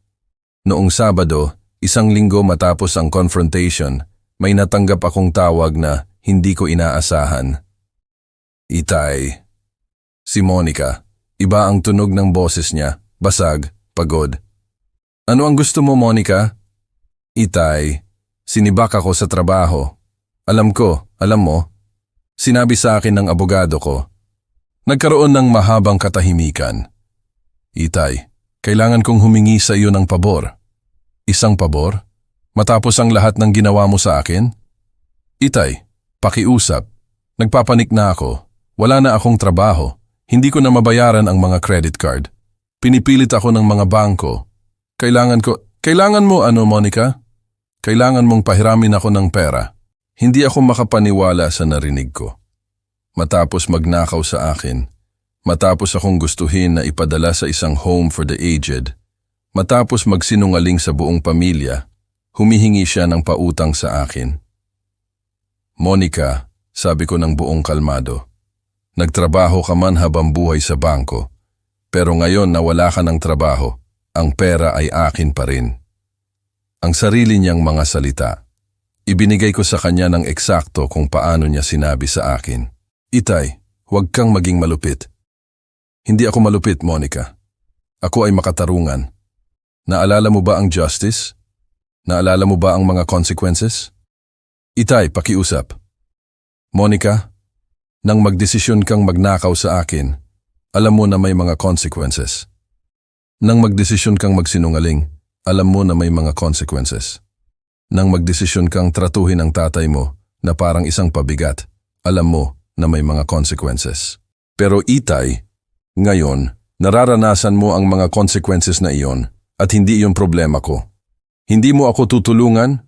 Noong Sabado, 1 linggo matapos ang confrontation, may natanggap akong tawag na hindi ko inaasahan. Itay. Si Monica, iba ang tunog ng boses niya, basag, pagod. Ano ang gusto mo, Monica? Itay, sinibak ako sa trabaho. Alam ko, alam mo. Sinabi sa akin ng abogado ko. Nagkaroon ng mahabang katahimikan. Itay, kailangan kong humingi sa iyo ng pabor. Isang pabor? Matapos ang lahat ng ginawa mo sa akin? Itay, pakiusap. Nagpapanik na ako. Wala na akong trabaho. Hindi ko na mabayaran ang mga credit card. Pinipilit ako ng mga bangko. Kailangan mo ano, Monica? Kailangan mong pahiramin ako ng pera. Hindi ako makapaniwala sa narinig ko. Matapos magnakaw sa akin, matapos akong gustuhin na ipadala sa isang home for the aged, matapos magsinungaling sa buong pamilya, humihingi siya ng pautang sa akin. Monica, sabi ko ng buong kalmado, Nagtrabaho ka man habang buhay sa bangko. Pero ngayon na wala ka ng trabaho, ang pera ay akin pa rin. Ang sarili niyang mga salita. Ibinigay ko sa kanya ng eksakto kung paano niya sinabi sa akin. Itay, huwag kang maging malupit. Hindi ako malupit, Monica. Ako ay makatarungan. Naalala mo ba ang justice? Naalala mo ba ang mga consequences? Itay, pakiusap. Monica, nang magdesisyon kang magnakaw sa akin, alam mo na may mga consequences. Nang magdesisyon kang magsinungaling, alam mo na may mga consequences. Nang magdesisyon kang tratuhin ang tatay mo na parang isang pabigat, alam mo na may mga consequences. Pero Itay, ngayon, nararanasan mo ang mga consequences na iyon at hindi iyon problema ko. Hindi mo ako tutulungan?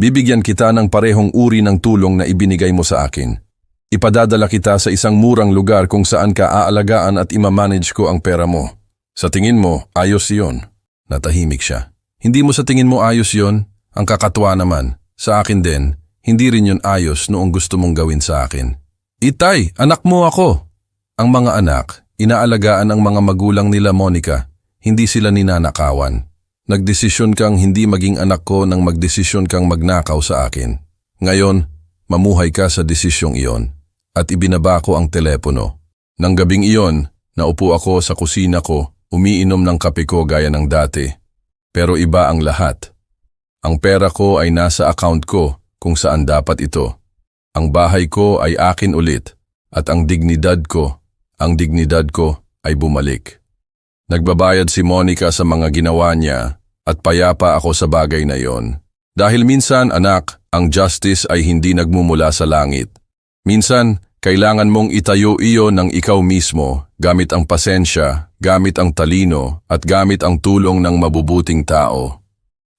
Bibigyan kita ng parehong uri ng tulong na ibinigay mo sa akin. Ipadadala kita sa isang murang lugar kung saan ka aalagaan at imamanage ko ang pera mo. Sa tingin mo, ayos iyon. Natahimik siya. Hindi mo sa tingin mo ayos iyon? Ang kakatwa naman. Sa akin din, hindi rin yun ayos noong gusto mong gawin sa akin. Itay, anak mo ako. Ang mga anak, inaalagaan ang mga magulang nila, Monica. Hindi sila ninanakawan. Nagdesisyon kang hindi maging anak ko nang magdesisyon kang magnakaw sa akin. Ngayon, mamuhay ka sa desisyong iyon. At ibinaba ko ang telepono. Nang gabing iyon, naupo ako sa kusina ko, umiinom ng kape ko gaya ng dati. Pero iba ang lahat. Ang pera ko ay nasa account ko kung saan dapat ito. Ang bahay ko ay akin ulit at ang dignidad ko ay bumalik. Nagbabayad si Monica sa mga ginawa niya at payapa ako sa bagay na iyon. Dahil minsan, anak, ang justice ay hindi nagmumula sa langit. Minsan, kailangan mong itayo iyon ng ikaw mismo gamit ang pasensya, gamit ang talino at gamit ang tulong ng mabubuting tao.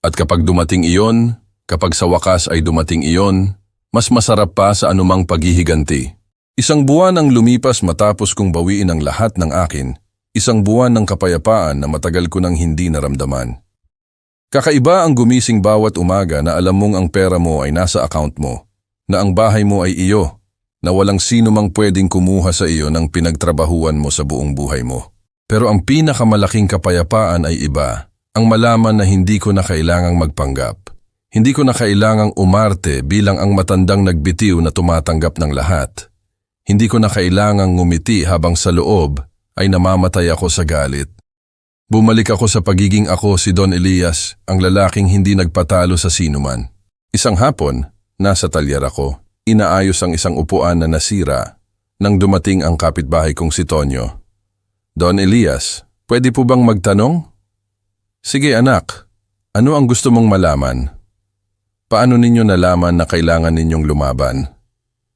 At kapag dumating iyon, kapag sa wakas ay dumating iyon, mas masarap pa sa anumang paghihiganti. Isang buwan ang lumipas matapos kong bawiin ang lahat ng akin, isang buwan ng kapayapaan na matagal ko nang hindi naramdaman. Kakaiba ang gumising bawat umaga na alam mong ang pera mo ay nasa account mo, na ang bahay mo ay iyo, na walang sino mang pwedeng kumuha sa iyo ng pinagtrabahuan mo sa buong buhay mo. Pero ang pinakamalaking kapayapaan ay iba, ang malaman na hindi ko na kailangang magpanggap. Hindi ko na kailangang umarte bilang ang matandang nagbitiw na tumatanggap ng lahat. Hindi ko na kailangang ngumiti habang sa loob ay namamatay ako sa galit. Bumalik ako sa pagiging ako si Don Elias, ang lalaking hindi nagpatalo sa sinuman. Isang hapon, nasa talyer ako. Inaayos ang isang upuan na nasira nang dumating ang kapitbahay kong si Tonyo. Don Elias, pwede po bang magtanong? Sige anak, ano ang gusto mong malaman? Paano ninyo nalaman na kailangan ninyong lumaban?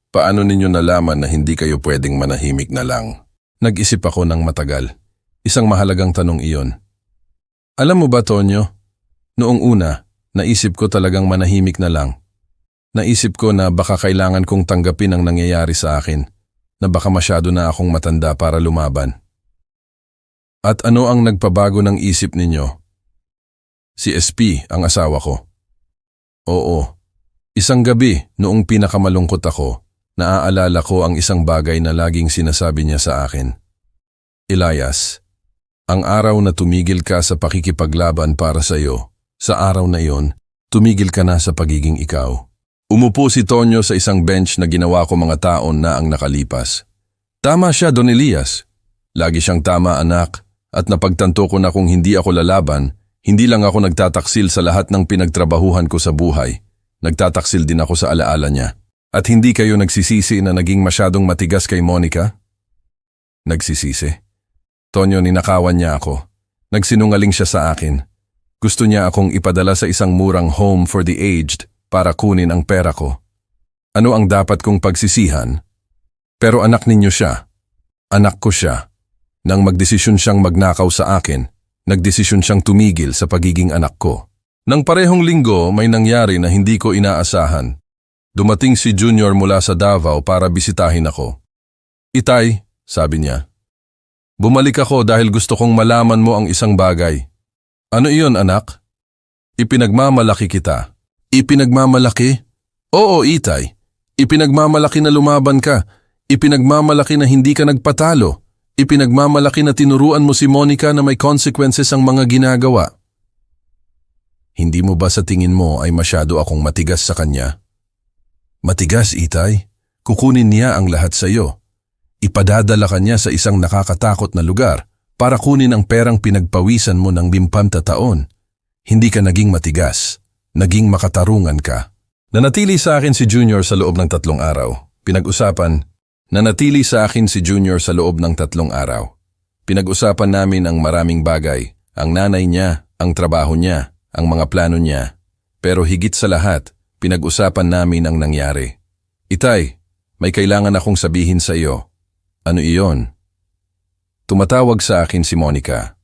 Paano ninyo nalaman na hindi kayo pwedeng manahimik na lang? Nag-isip ako ng matagal. Isang mahalagang tanong iyon. Alam mo ba, Tonyo? Noong una, naisip ko talagang manahimik na lang. Naisip ko na baka kailangan kong tanggapin ang nangyayari sa akin, na baka masyado na akong matanda para lumaban. At ano ang nagpabago ng isip ninyo? Si SP, ang asawa ko. Oo, isang gabi noong pinakamalungkot ako, naaalala ko ang isang bagay na laging sinasabi niya sa akin. Elias, ang araw na tumigil ka sa pakikipaglaban para sa iyo, sa araw na iyon, tumigil ka na sa pagiging ikaw. Umupo si Tonyo sa isang bench na ginawa ko mga taon na ang nakalipas. Tama siya, Don Elias. Lagi siyang tama, anak, at napagtanto ko na kung hindi ako lalaban, hindi lang ako nagtataksil sa lahat ng pinagtrabahuhan ko sa buhay. Nagtataksil din ako sa alaala niya. At hindi kayo nagsisisi na naging masyadong matigas kay Monica? Nagsisisi. Tonyo, ninakawan niya ako. Nagsinungaling siya sa akin. Gusto niya akong ipadala sa isang murang home for the aged para kunin ang pera ko. Ano ang dapat kong pagsisihan? Pero anak ninyo siya. Anak ko siya. Nang magdesisyon siyang magnakaw sa akin, nagdesisyon siyang tumigil sa pagiging anak ko. Nang parehong linggo, may nangyari na hindi ko inaasahan. Dumating si Junior mula sa Davao para bisitahin ako. Itay, sabi niya. Bumalik ako dahil gusto kong malaman mo ang isang bagay. Ano iyon, anak? Ipinagmamalaki kita. Ipinagmamalaki? Oo, Itay. Ipinagmamalaki na lumaban ka. Ipinagmamalaki na hindi ka nagpatalo. Ipinagmamalaki na tinuruan mo si Monica na may consequences ang mga ginagawa. Hindi mo ba sa tingin mo ay masyado akong matigas sa kanya? Matigas, Itay? Kukunin niya ang lahat sa iyo. Ipadadala ka niya sa isang nakakatakot na lugar para kunin ang perang pinagpawisan mo ng 50 taon. Hindi ka naging matigas. Naging makatarungan ka. Nanatili sa akin si Junior sa loob ng 3 araw. Nanatili sa akin si Junior sa loob ng 3 araw. Pinag-usapan namin ang maraming bagay. Ang nanay niya, ang trabaho niya, ang mga plano niya. Pero higit sa lahat, pinag-usapan namin ang nangyari. Itay, may kailangan akong sabihin sa iyo. Ano iyon? Tumatawag sa akin si Monica.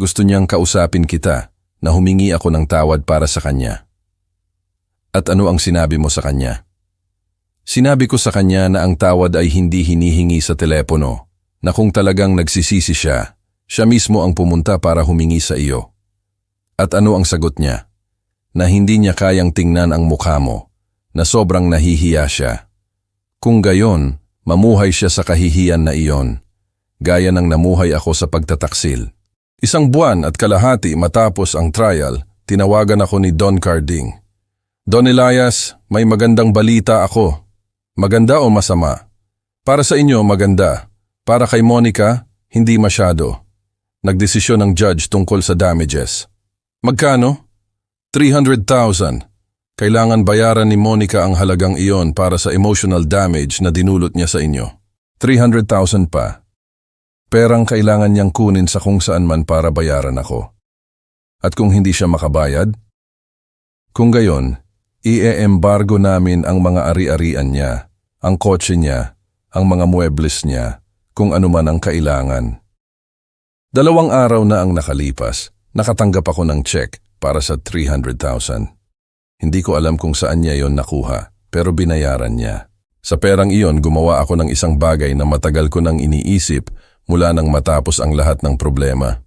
Gusto niyang kausapin kita na humingi ako ng tawad para sa kanya. At ano ang sinabi mo sa kanya? Sinabi ko sa kanya na ang tawad ay hindi hinihingi sa telepono, na kung talagang nagsisisi siya, siya mismo ang pumunta para humingi sa iyo. At ano ang sagot niya? Na hindi niya kayang tingnan ang mukha mo, na sobrang nahihiya siya. Kung gayon, mamuhay siya sa kahihiyan na iyon, gaya ng namuhay ako sa pagtataksil. 1 buwan at kalahati matapos ang trial, tinawagan ako ni Don Carding. Don Elias, may magandang balita ako. Maganda o masama? Para sa inyo, maganda. Para kay Monica, hindi masyado. Nagdesisyon ng judge tungkol sa damages. Magkano? 300,000. Kailangan bayaran ni Monica ang halagang iyon para sa emotional damage na dinulot niya sa inyo. 300,000 pa. Perang kailangan niyang kunin sa kung saan man para bayaran ako. At kung hindi siya makabayad? Kung gayon, i-embargo namin ang mga ari-arian niya, ang kotse niya, ang mga muebles niya, kung ano man ang kailangan. 2 araw na ang nakalipas, nakatanggap ako ng check para sa 300,000. Hindi ko alam kung saan niya yon nakuha, pero binayaran niya. Sa perang iyon, gumawa ako ng isang bagay na matagal ko nang iniisip mula nang matapos ang lahat ng problema.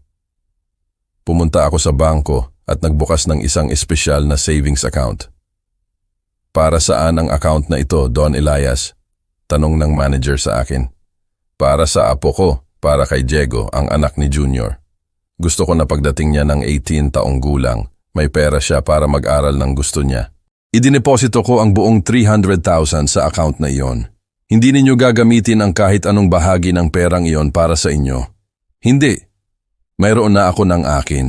Pumunta ako sa bangko at nagbukas ng isang espesyal na savings account. Para saan ang account na ito, Don Elias? Tanong ng manager sa akin. Para sa apo ko, para kay Diego, ang anak ni Junior. Gusto ko na pagdating niya ng 18 taong gulang, may pera siya para mag-aral ng gusto niya. Idineposito ko ang buong 300,000 sa account na iyon. Hindi ninyo gagamitin ang kahit anong bahagi ng perang iyon para sa inyo. Hindi. Mayroon na ako ng akin.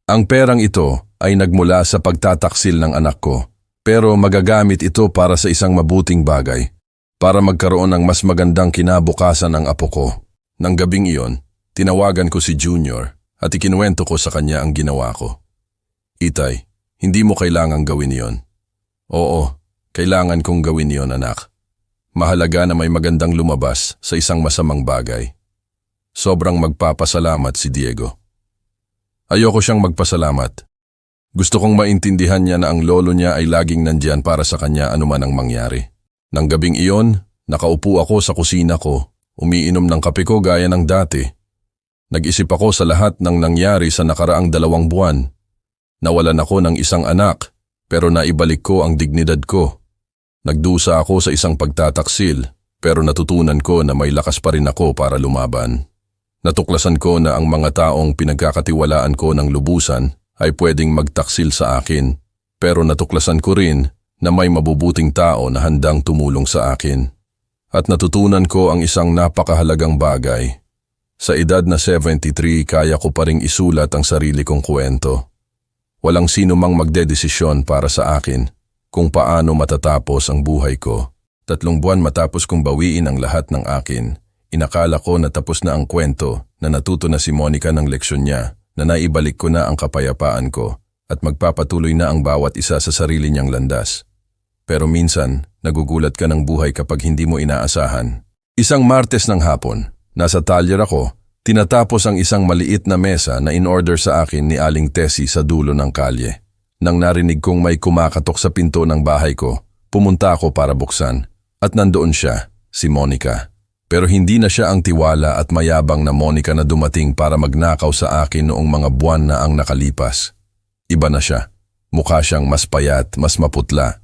Ang perang ito ay nagmula sa pagtataksil ng anak ko, pero magagamit ito para sa isang mabuting bagay, para magkaroon ng mas magandang kinabukasan ng apo ko. Nang gabing iyon, tinawagan ko si Junior at ikinuwento ko sa kanya ang ginawa ko. Itay, hindi mo kailangang gawin iyon. Oo, kailangan kong gawin iyon, anak. Mahalaga na may magandang lumabas sa isang masamang bagay. Sobrang magpapasalamat si Diego. Ayoko siyang magpasalamat. Gusto kong maintindihan niya na ang lolo niya ay laging nandyan para sa kanya anuman ang mangyari. Nang gabing iyon, nakaupo ako sa kusina ko, umiinom ng kape ko gaya ng dati. Nag-isip ako sa lahat ng nangyari sa nakaraang 2 buwan. Nawalan ako ng isang anak, pero naibalik ko ang dignidad ko. Nagdusa ako sa isang pagtataksil, pero natutunan ko na may lakas pa rin ako para lumaban. Natuklasan ko na ang mga taong pinagkakatiwalaan ko ng lubusan ay pwedeng magtaksil sa akin, pero natuklasan ko rin na may mabubuting tao na handang tumulong sa akin. At natutunan ko ang isang napakahalagang bagay. Sa edad na 73, kaya ko pa ring isulat ang sarili kong kwento. Walang sino mang magdedesisyon para sa akin kung paano matatapos ang buhay ko. 3 buwan matapos kong bawiin ang lahat ng akin, inakala ko na tapos na ang kwento, na natuto na si Monica ng leksyon niya, na naibalik ko na ang kapayapaan ko at magpapatuloy na ang bawat isa sa sarili niyang landas. Pero minsan, nagugulat ka ng buhay kapag hindi mo inaasahan. Isang Martes ng hapon, nasa talyer ako, tinatapos ang isang maliit na mesa na in-order sa akin ni Aling Tessie sa dulo ng kalye. Nang narinig kong may kumakatok sa pinto ng bahay ko, pumunta ako para buksan. At nandoon siya, si Monica. Pero hindi na siya ang tiwala at mayabang na Monica na dumating para magnakaw sa akin noong mga buwan na ang nakalipas. Iba na siya. Mukha siyang mas payat, mas maputla.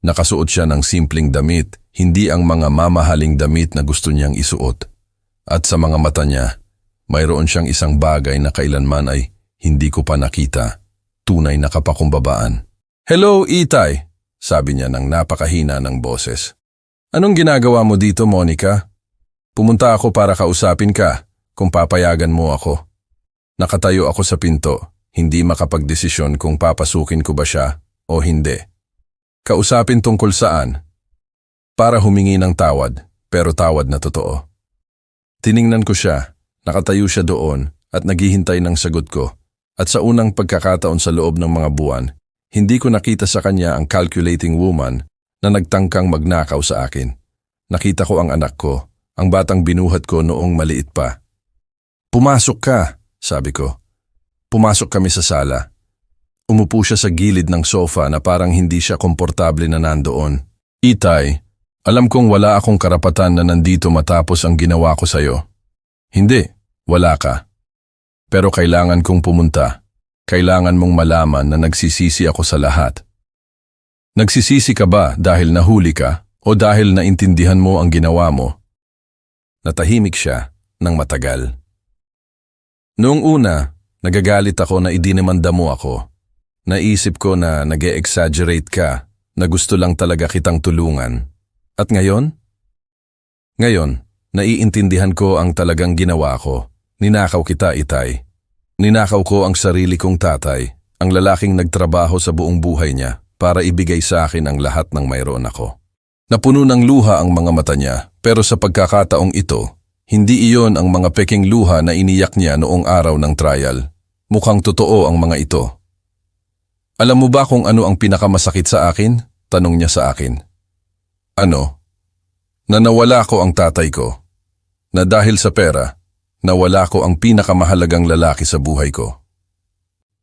Nakasuot siya ng simpleng damit, hindi ang mga mamahaling damit na gusto niyang isuot. At sa mga mata niya, mayroon siyang isang bagay na kailanman ay hindi ko pa nakita, tunay na kapakumbabaan. "Hello, Itay," sabi niya ng napakahina ng boses. "Anong ginagawa mo dito, Monica? Pumunta ako para kausapin ka, kung papayagan mo ako." Nakatayo ako sa pinto, hindi makapagdesisyon kung papasukin ko ba siya o hindi. Kausapin tungkol saan? Para humingi ng tawad, pero tawad na totoo. Tiningnan ko siya, nakatayo siya doon at naghihintay ng sagot ko. At sa unang pagkakataon sa loob ng mga buwan, hindi ko nakita sa kanya ang calculating woman na nagtangkang magnakaw sa akin. Nakita ko ang anak ko, ang batang binuhat ko noong maliit pa. "Pumasok ka," sabi ko. Pumasok kami sa sala. Umupo siya sa gilid ng sofa na parang hindi siya komportable na nandoon. "Itay, alam kong wala akong karapatan na nandito matapos ang ginawa ko sa'yo." "Hindi, wala ka. Pero kailangan kong pumunta. Kailangan mong malaman na nagsisisi ako sa lahat." "Nagsisisi ka ba dahil nahuli ka o dahil naintindihan mo ang ginawa mo?" Natahimik siya ng matagal. Noong una, nagagalit ako na idinimanda mo ako. Naisip ko na nag-e-exaggerate ka, na gusto lang talaga kitang tulungan. At ngayon? Ngayon, naiintindihan ko ang talagang ginawa ko. Ninakaw kita, Itay. Ninakaw ko ang sarili kong tatay, ang lalaking nagtrabaho sa buong buhay niya para ibigay sa akin ang lahat ng mayroon ako. Napuno ng luha ang mga mata niya, pero sa pagkakataong ito, hindi iyon ang mga peking luha na iniyak niya noong araw ng trial. Mukhang totoo ang mga ito. "Alam mo ba kung ano ang pinakamasakit sa akin?" Tanong niya sa akin. "Ano?" "Na nawala ko ang tatay ko. Na dahil sa pera, nawala ko ang pinakamahalagang lalaki sa buhay ko."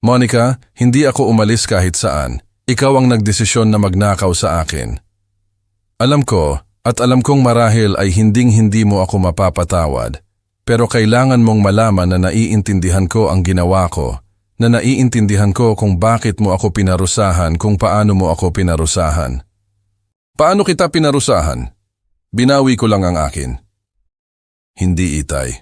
"Monica, hindi ako umalis kahit saan. Ikaw ang nagdesisyon na magnakaw sa akin. Alam ko at alam kong marahil ay hinding-hindi mo ako mapapatawad, pero kailangan mong malaman na naiintindihan ko ang ginawa ko, na naiintindihan ko kung bakit mo ako pinarusahan, kung paano mo ako pinarusahan." "Paano kita pinarusahan?" "Binawi ko lang ang akin." "Hindi, Itay.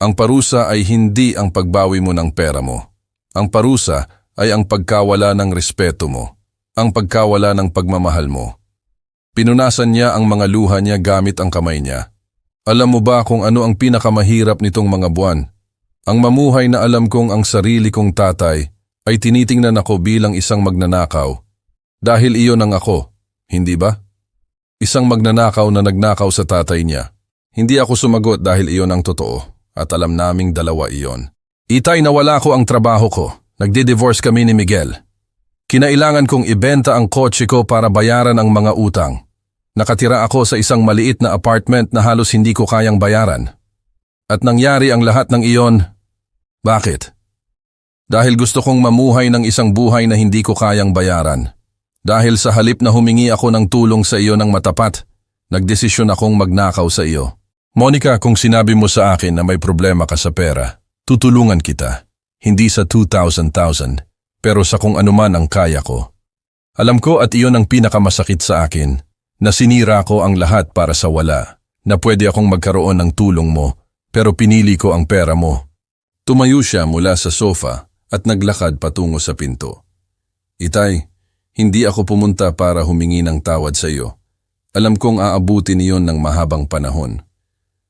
Ang parusa ay hindi ang pagbawi mo ng pera mo. Ang parusa ay ang pagkawala ng respeto mo, ang pagkawala ng pagmamahal mo." Pinunasan niya ang mga luha niya gamit ang kamay niya. "Alam mo ba kung ano ang pinakamahirap nitong mga buwan? Ang mamuhay na alam kong ang sarili kong tatay ay tinitingnan ako bilang isang magnanakaw. Dahil iyon ang ako, hindi ba? Isang magnanakaw na nagnakaw sa tatay niya. Hindi ako sumagot dahil iyon ang totoo. At alam naming dalawa iyon. Itay, nawala ko ang trabaho ko. Nagdi-divorce kami ni Miguel. Kinailangan kong ibenta ang kotse ko para bayaran ang mga utang. Nakatira ako sa isang maliit na apartment na halos hindi ko kayang bayaran. At nangyari ang lahat ng iyon. Bakit? Dahil gusto kong mamuhay ng isang buhay na hindi ko kayang bayaran. Dahil sa halip na humingi ako ng tulong sa iyo ng matapat, nagdesisyon akong magnakaw sa iyo. Monica, kung sinabi mo sa akin na may problema ka sa pera, tutulungan kita. Hindi sa 2,000, pero sa kung anuman ang kaya ko. Alam ko at iyon ang pinakamasakit sa akin, na sinira ko ang lahat para sa wala, na pwede akong magkaroon ng tulong mo, pero pinili ko ang pera mo. Tumayo siya mula sa sofa at naglakad patungo sa pinto. Itay, hindi ako pumunta para humingi ng tawad sa iyo. Alam kong aabutin iyon ng mahabang panahon.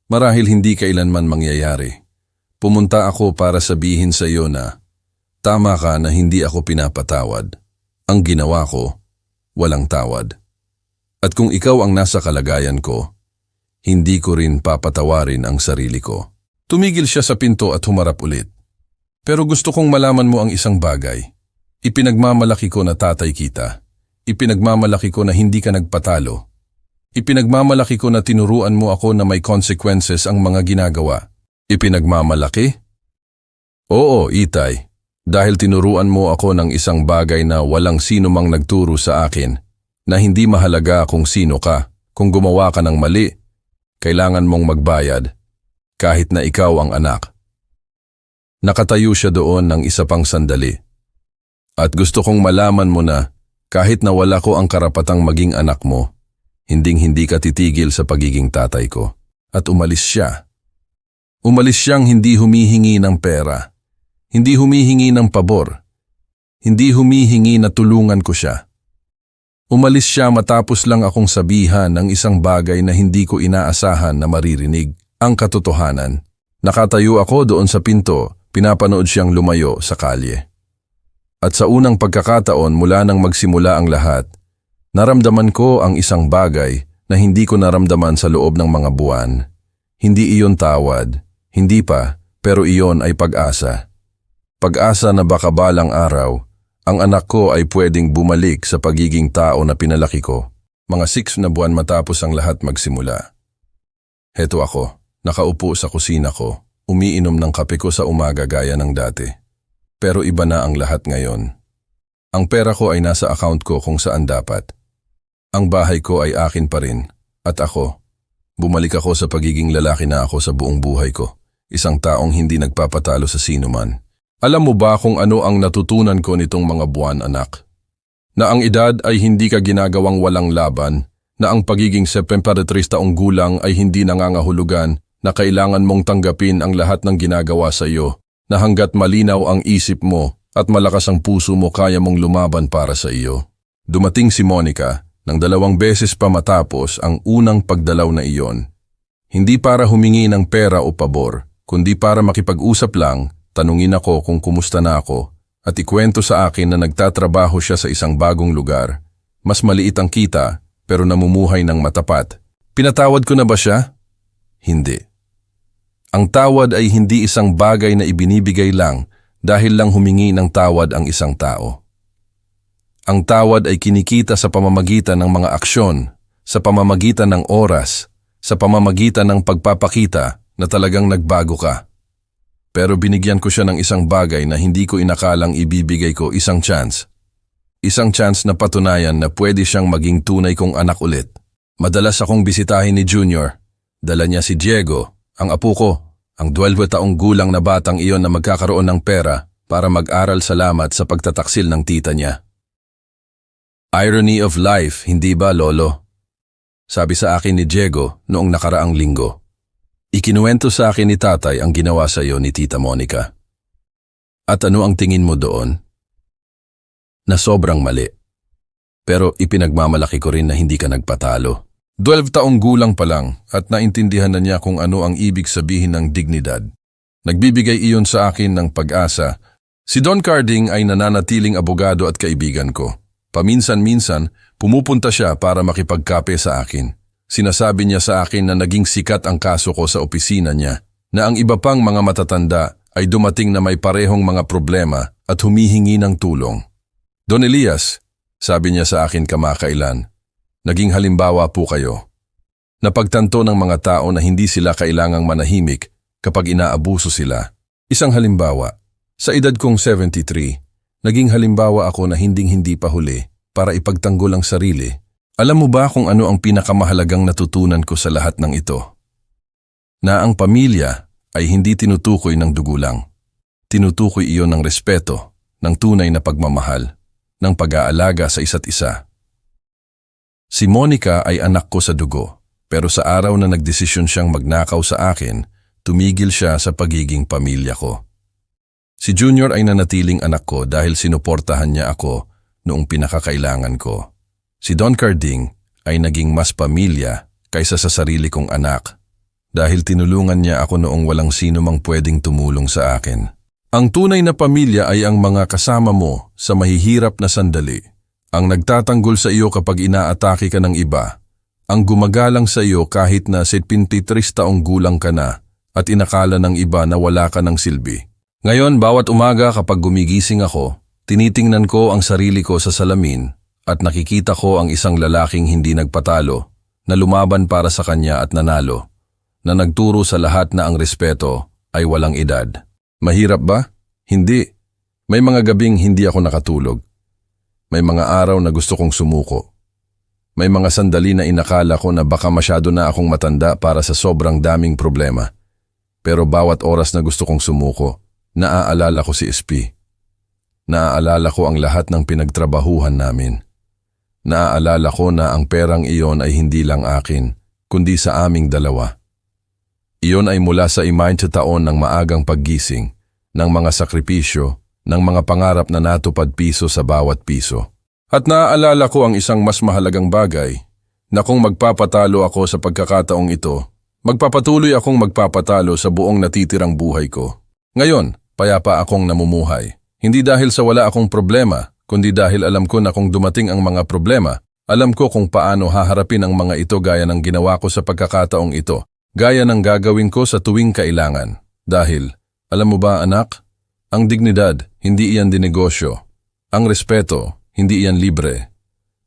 Marahil hindi kailanman mangyayari. Pumunta ako para sabihin sa iyo na tama ka na hindi ako pinapatawad. Ang ginawa ko, walang tawad. At kung ikaw ang nasa kalagayan ko, hindi ko rin papatawarin ang sarili ko. Tumigil siya sa pinto at humarap ulit. Pero gusto kong malaman mo ang isang bagay. Ipinagmamalaki ko na tatay kita. Ipinagmamalaki ko na hindi ka nagpatalo. Ipinagmamalaki ko na tinuruan mo ako na may consequences ang mga ginagawa. Ipinagmamalaki? Oo, Itay. Dahil tinuruan mo ako ng isang bagay na walang sino mang nagturo sa akin, na hindi mahalaga kung sino ka. Kung gumawa ka ng mali, kailangan mong magbayad, kahit na ikaw ang anak. Nakatayo siya doon ng isa pang sandali. At gusto kong malaman mo na, kahit na wala ko ang karapatang maging anak mo, Hinding-hindi ka titigil sa pagiging tatay ko. At umalis siya. Umalis siyang hindi humihingi ng pera. Hindi humihingi ng pabor. Hindi humihingi na tulungan ko siya. Umalis siya matapos lang akong sabihan ng isang bagay na hindi ko inaasahan na maririnig. Ang katotohanan. Nakatayo ako doon sa pinto, pinapanood siyang lumayo sa kalye. At sa unang pagkakataon mula nang magsimula ang lahat, naramdaman ko ang isang bagay na hindi ko naramdaman sa loob ng mga buwan. Hindi iyon tawad, hindi pa, pero iyon ay pag-asa. Pag-asa na baka balang araw, ang anak ko ay pwedeng bumalik sa pagiging tao na pinalaki ko. Mga 6 na buwan matapos ang lahat magsimula. Heto ako, nakaupo sa kusina ko, umiinom ng kape ko sa umaga gaya ng dati. Pero iba na ang lahat ngayon. Ang pera ko ay nasa account ko kung saan dapat. Ang bahay ko ay akin pa rin. At ako, bumalik ako sa pagiging lalaki na ako sa buong buhay ko. Isang taong hindi nagpapatalo sa sino man. Alam mo ba kung ano ang natutunan ko nitong mga buwan, anak? Na ang edad ay hindi ka ginagawang walang laban, na ang pagiging 73 taong gulang ay hindi nangangahulugan na kailangan mong tanggapin ang lahat ng ginagawa sa iyo, na hanggat malinaw ang isip mo at malakas ang puso mo kaya mong lumaban para sa iyo. Dumating si Monica nang 2 beses pa matapos ang unang pagdalaw na iyon. Hindi para humingi ng pera o pabor, kundi para makipag-usap lang, tanungin ako kung kumusta na ako at ikwento sa akin na nagtatrabaho siya sa isang bagong lugar. Mas maliit ang kita pero namumuhay ng matapat. Pinatawad ko na ba siya? Hindi. Ang tawad ay hindi isang bagay na ibinibigay lang dahil lang humingi ng tawad ang isang tao. Ang tawad ay kinikita sa pamamagitan ng mga aksyon, sa pamamagitan ng oras, sa pamamagitan ng pagpapakita na talagang nagbago ka. Pero binigyan ko siya ng isang bagay na hindi ko inakalang ibibigay ko, isang chance. Isang chance na patunayan na pwede siyang maging tunay kong anak ulit. Madalas akong bisitahin ni Junior. Dala niya si Diego, ang apo ko. Ang 12 taong gulang na batang iyon na magkakaroon ng pera para mag-aral salamat sa pagtataksil ng tita niya. Irony of life, hindi ba, Lolo? Sabi sa akin ni Diego noong nakaraang linggo. Ikinuwento sa akin ni tatay ang ginawa sa iyo ni Tita Monica. At ano ang tingin mo doon? Na sobrang mali. Pero ipinagmamalaki ko rin na hindi ka nagpatalo. 12 taong gulang pa lang at naintindihan na niya kung ano ang ibig sabihin ng dignidad. Nagbibigay iyon sa akin ng pag-asa. Si Don Carding ay nananatiling abogado at kaibigan ko. Paminsan-minsan, pumupunta siya para makipagkape sa akin. Sinasabi niya sa akin na naging sikat ang kaso ko sa opisina niya, na ang iba pang mga matatanda ay dumating na may parehong mga problema at humihingi ng tulong. Don Elias, sabi niya sa akin kamakailan, naging halimbawa po kayo. Napagtanto ng mga tao na hindi sila kailangang manahimik kapag inaabuso sila. Isang halimbawa, sa edad kong 73, naging halimbawa ako na hinding-hindi pa huli para ipagtanggol ang sarili. Alam mo ba kung ano ang pinakamahalagang natutunan ko sa lahat ng ito? Na ang pamilya ay hindi tinutukoy ng dugo lang. Tinutukoy iyon ng respeto, ng tunay na pagmamahal, ng pag-aalaga sa isa't isa. Si Monica ay anak ko sa dugo, pero sa araw na nagdesisyon siyang magnakaw sa akin, tumigil siya sa pagiging pamilya ko. Si Junior ay nanatiling anak ko dahil sinuportahan niya ako noong pinakakailangan ko. Si Don Carding ay naging mas pamilya kaysa sa sarili kong anak dahil tinulungan niya ako noong walang sino mang pwedeng tumulong sa akin. Ang tunay na pamilya ay ang mga kasama mo sa mahihirap na sandali. Ang nagtatanggol sa iyo kapag inaatake ka ng iba, ang gumagalang sa iyo kahit na 73 taong gulang ka na at inakala ng iba na wala ka ng silbi. Ngayon, bawat umaga kapag gumigising ako, tinitingnan ko ang sarili ko sa salamin at nakikita ko ang isang lalaking hindi nagpatalo, na lumaban para sa kanya at nanalo, na nagturo sa lahat na ang respeto ay walang edad. Mahirap ba? Hindi. May mga gabing hindi ako nakatulog. May mga araw na gusto kong sumuko. May mga sandali na inakala ko na baka masyado na akong matanda para sa sobrang daming problema. Pero bawat oras na gusto kong sumuko, naaalala ko si SP. Naaalala ko ang lahat ng pinagtrabahuhan namin. naaalala ko na ang perang iyon ay hindi lang akin, kundi sa aming dalawa. Iyon ay mula sa 50 taon ng maagang paggising, ng mga sakripisyo, ng mga pangarap na natupad piso sa bawat piso. At naaalala ko ang isang mas mahalagang bagay, na kung magpapatalo ako sa pagkakataong ito, magpapatuloy akong magpapatalo sa buong natitirang buhay ko. Ngayon, payapa akong namumuhay. Hindi dahil sa wala akong problema, kundi dahil alam ko na kung dumating ang mga problema, alam ko kung paano haharapin ang mga ito gaya ng ginawa ko sa pagkakataong ito, gaya ng gagawin ko sa tuwing kailangan. Dahil, alam mo ba anak, ang dignidad, hindi iyan dinegosyo. Ang respeto, hindi iyan libre.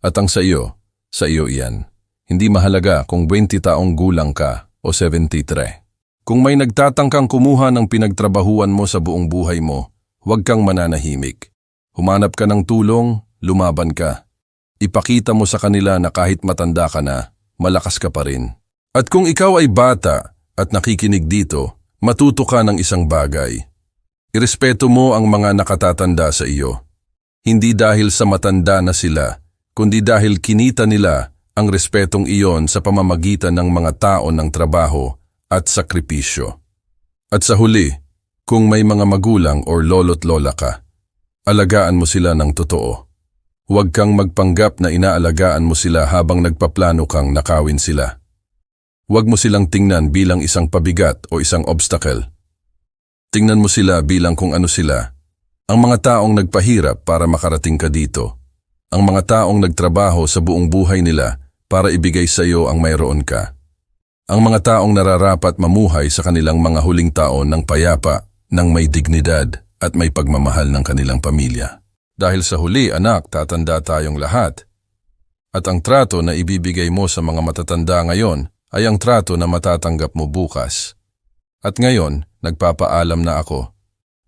At ang sa iyo iyan. Hindi mahalaga kung 20 taong gulang ka o 73. Kung may nagtatangkang kumuha ng pinagtrabahuan mo sa buong buhay mo, huwag kang mananahimik. Humanap ka ng tulong, lumaban ka. Ipakita mo sa kanila na kahit matanda ka na, malakas ka pa rin. At kung ikaw ay bata at nakikinig dito, matuto ka ng isang bagay. Irespeto mo ang mga nakatatanda sa iyo. Hindi dahil sa matanda na sila, kundi dahil kinita nila ang respetong iyon sa pamamagitan ng mga tao ng trabaho at sakripisyo. At sa huli, kung may mga magulang o lolo't lola ka, alagaan mo sila ng totoo. Huwag kang magpanggap na inaalagaan mo sila habang nagpaplano kang nakawin sila. Huwag mo silang tingnan bilang isang pabigat o isang obstacle. Tingnan mo sila bilang kung ano sila. Ang mga taong nagpahirap para makarating ka dito. Ang mga taong nagtrabaho sa buong buhay nila para ibigay sa iyo ang mayroon ka. Ang mga taong nararapat mamuhay sa kanilang mga huling taon ng payapa, ng may dignidad at may pagmamahal ng kanilang pamilya. Dahil sa huli, anak, tatanda tayong lahat. At ang trato na ibibigay mo sa mga matatanda ngayon ay ang trato na matatanggap mo bukas. At ngayon, nagpapaalam na ako.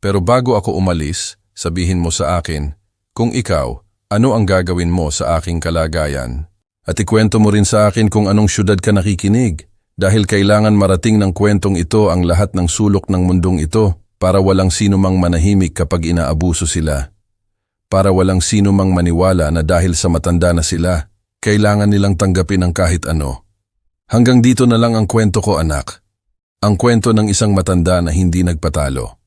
Pero bago ako umalis, sabihin mo sa akin, kung ikaw, ano ang gagawin mo sa aking kalagayan? At ikwento mo rin sa akin kung anong syudad ka nakikinig. Dahil kailangan marating ng kwentong ito ang lahat ng sulok ng mundong ito para walang sino mang manahimik kapag inaabuso sila. Para walang sino mang maniwala na dahil sa matanda na sila, kailangan nilang tanggapin ang kahit ano. Hanggang dito na lang ang kwento ko anak. Ang kwento ng isang matanda na hindi nagpatalo.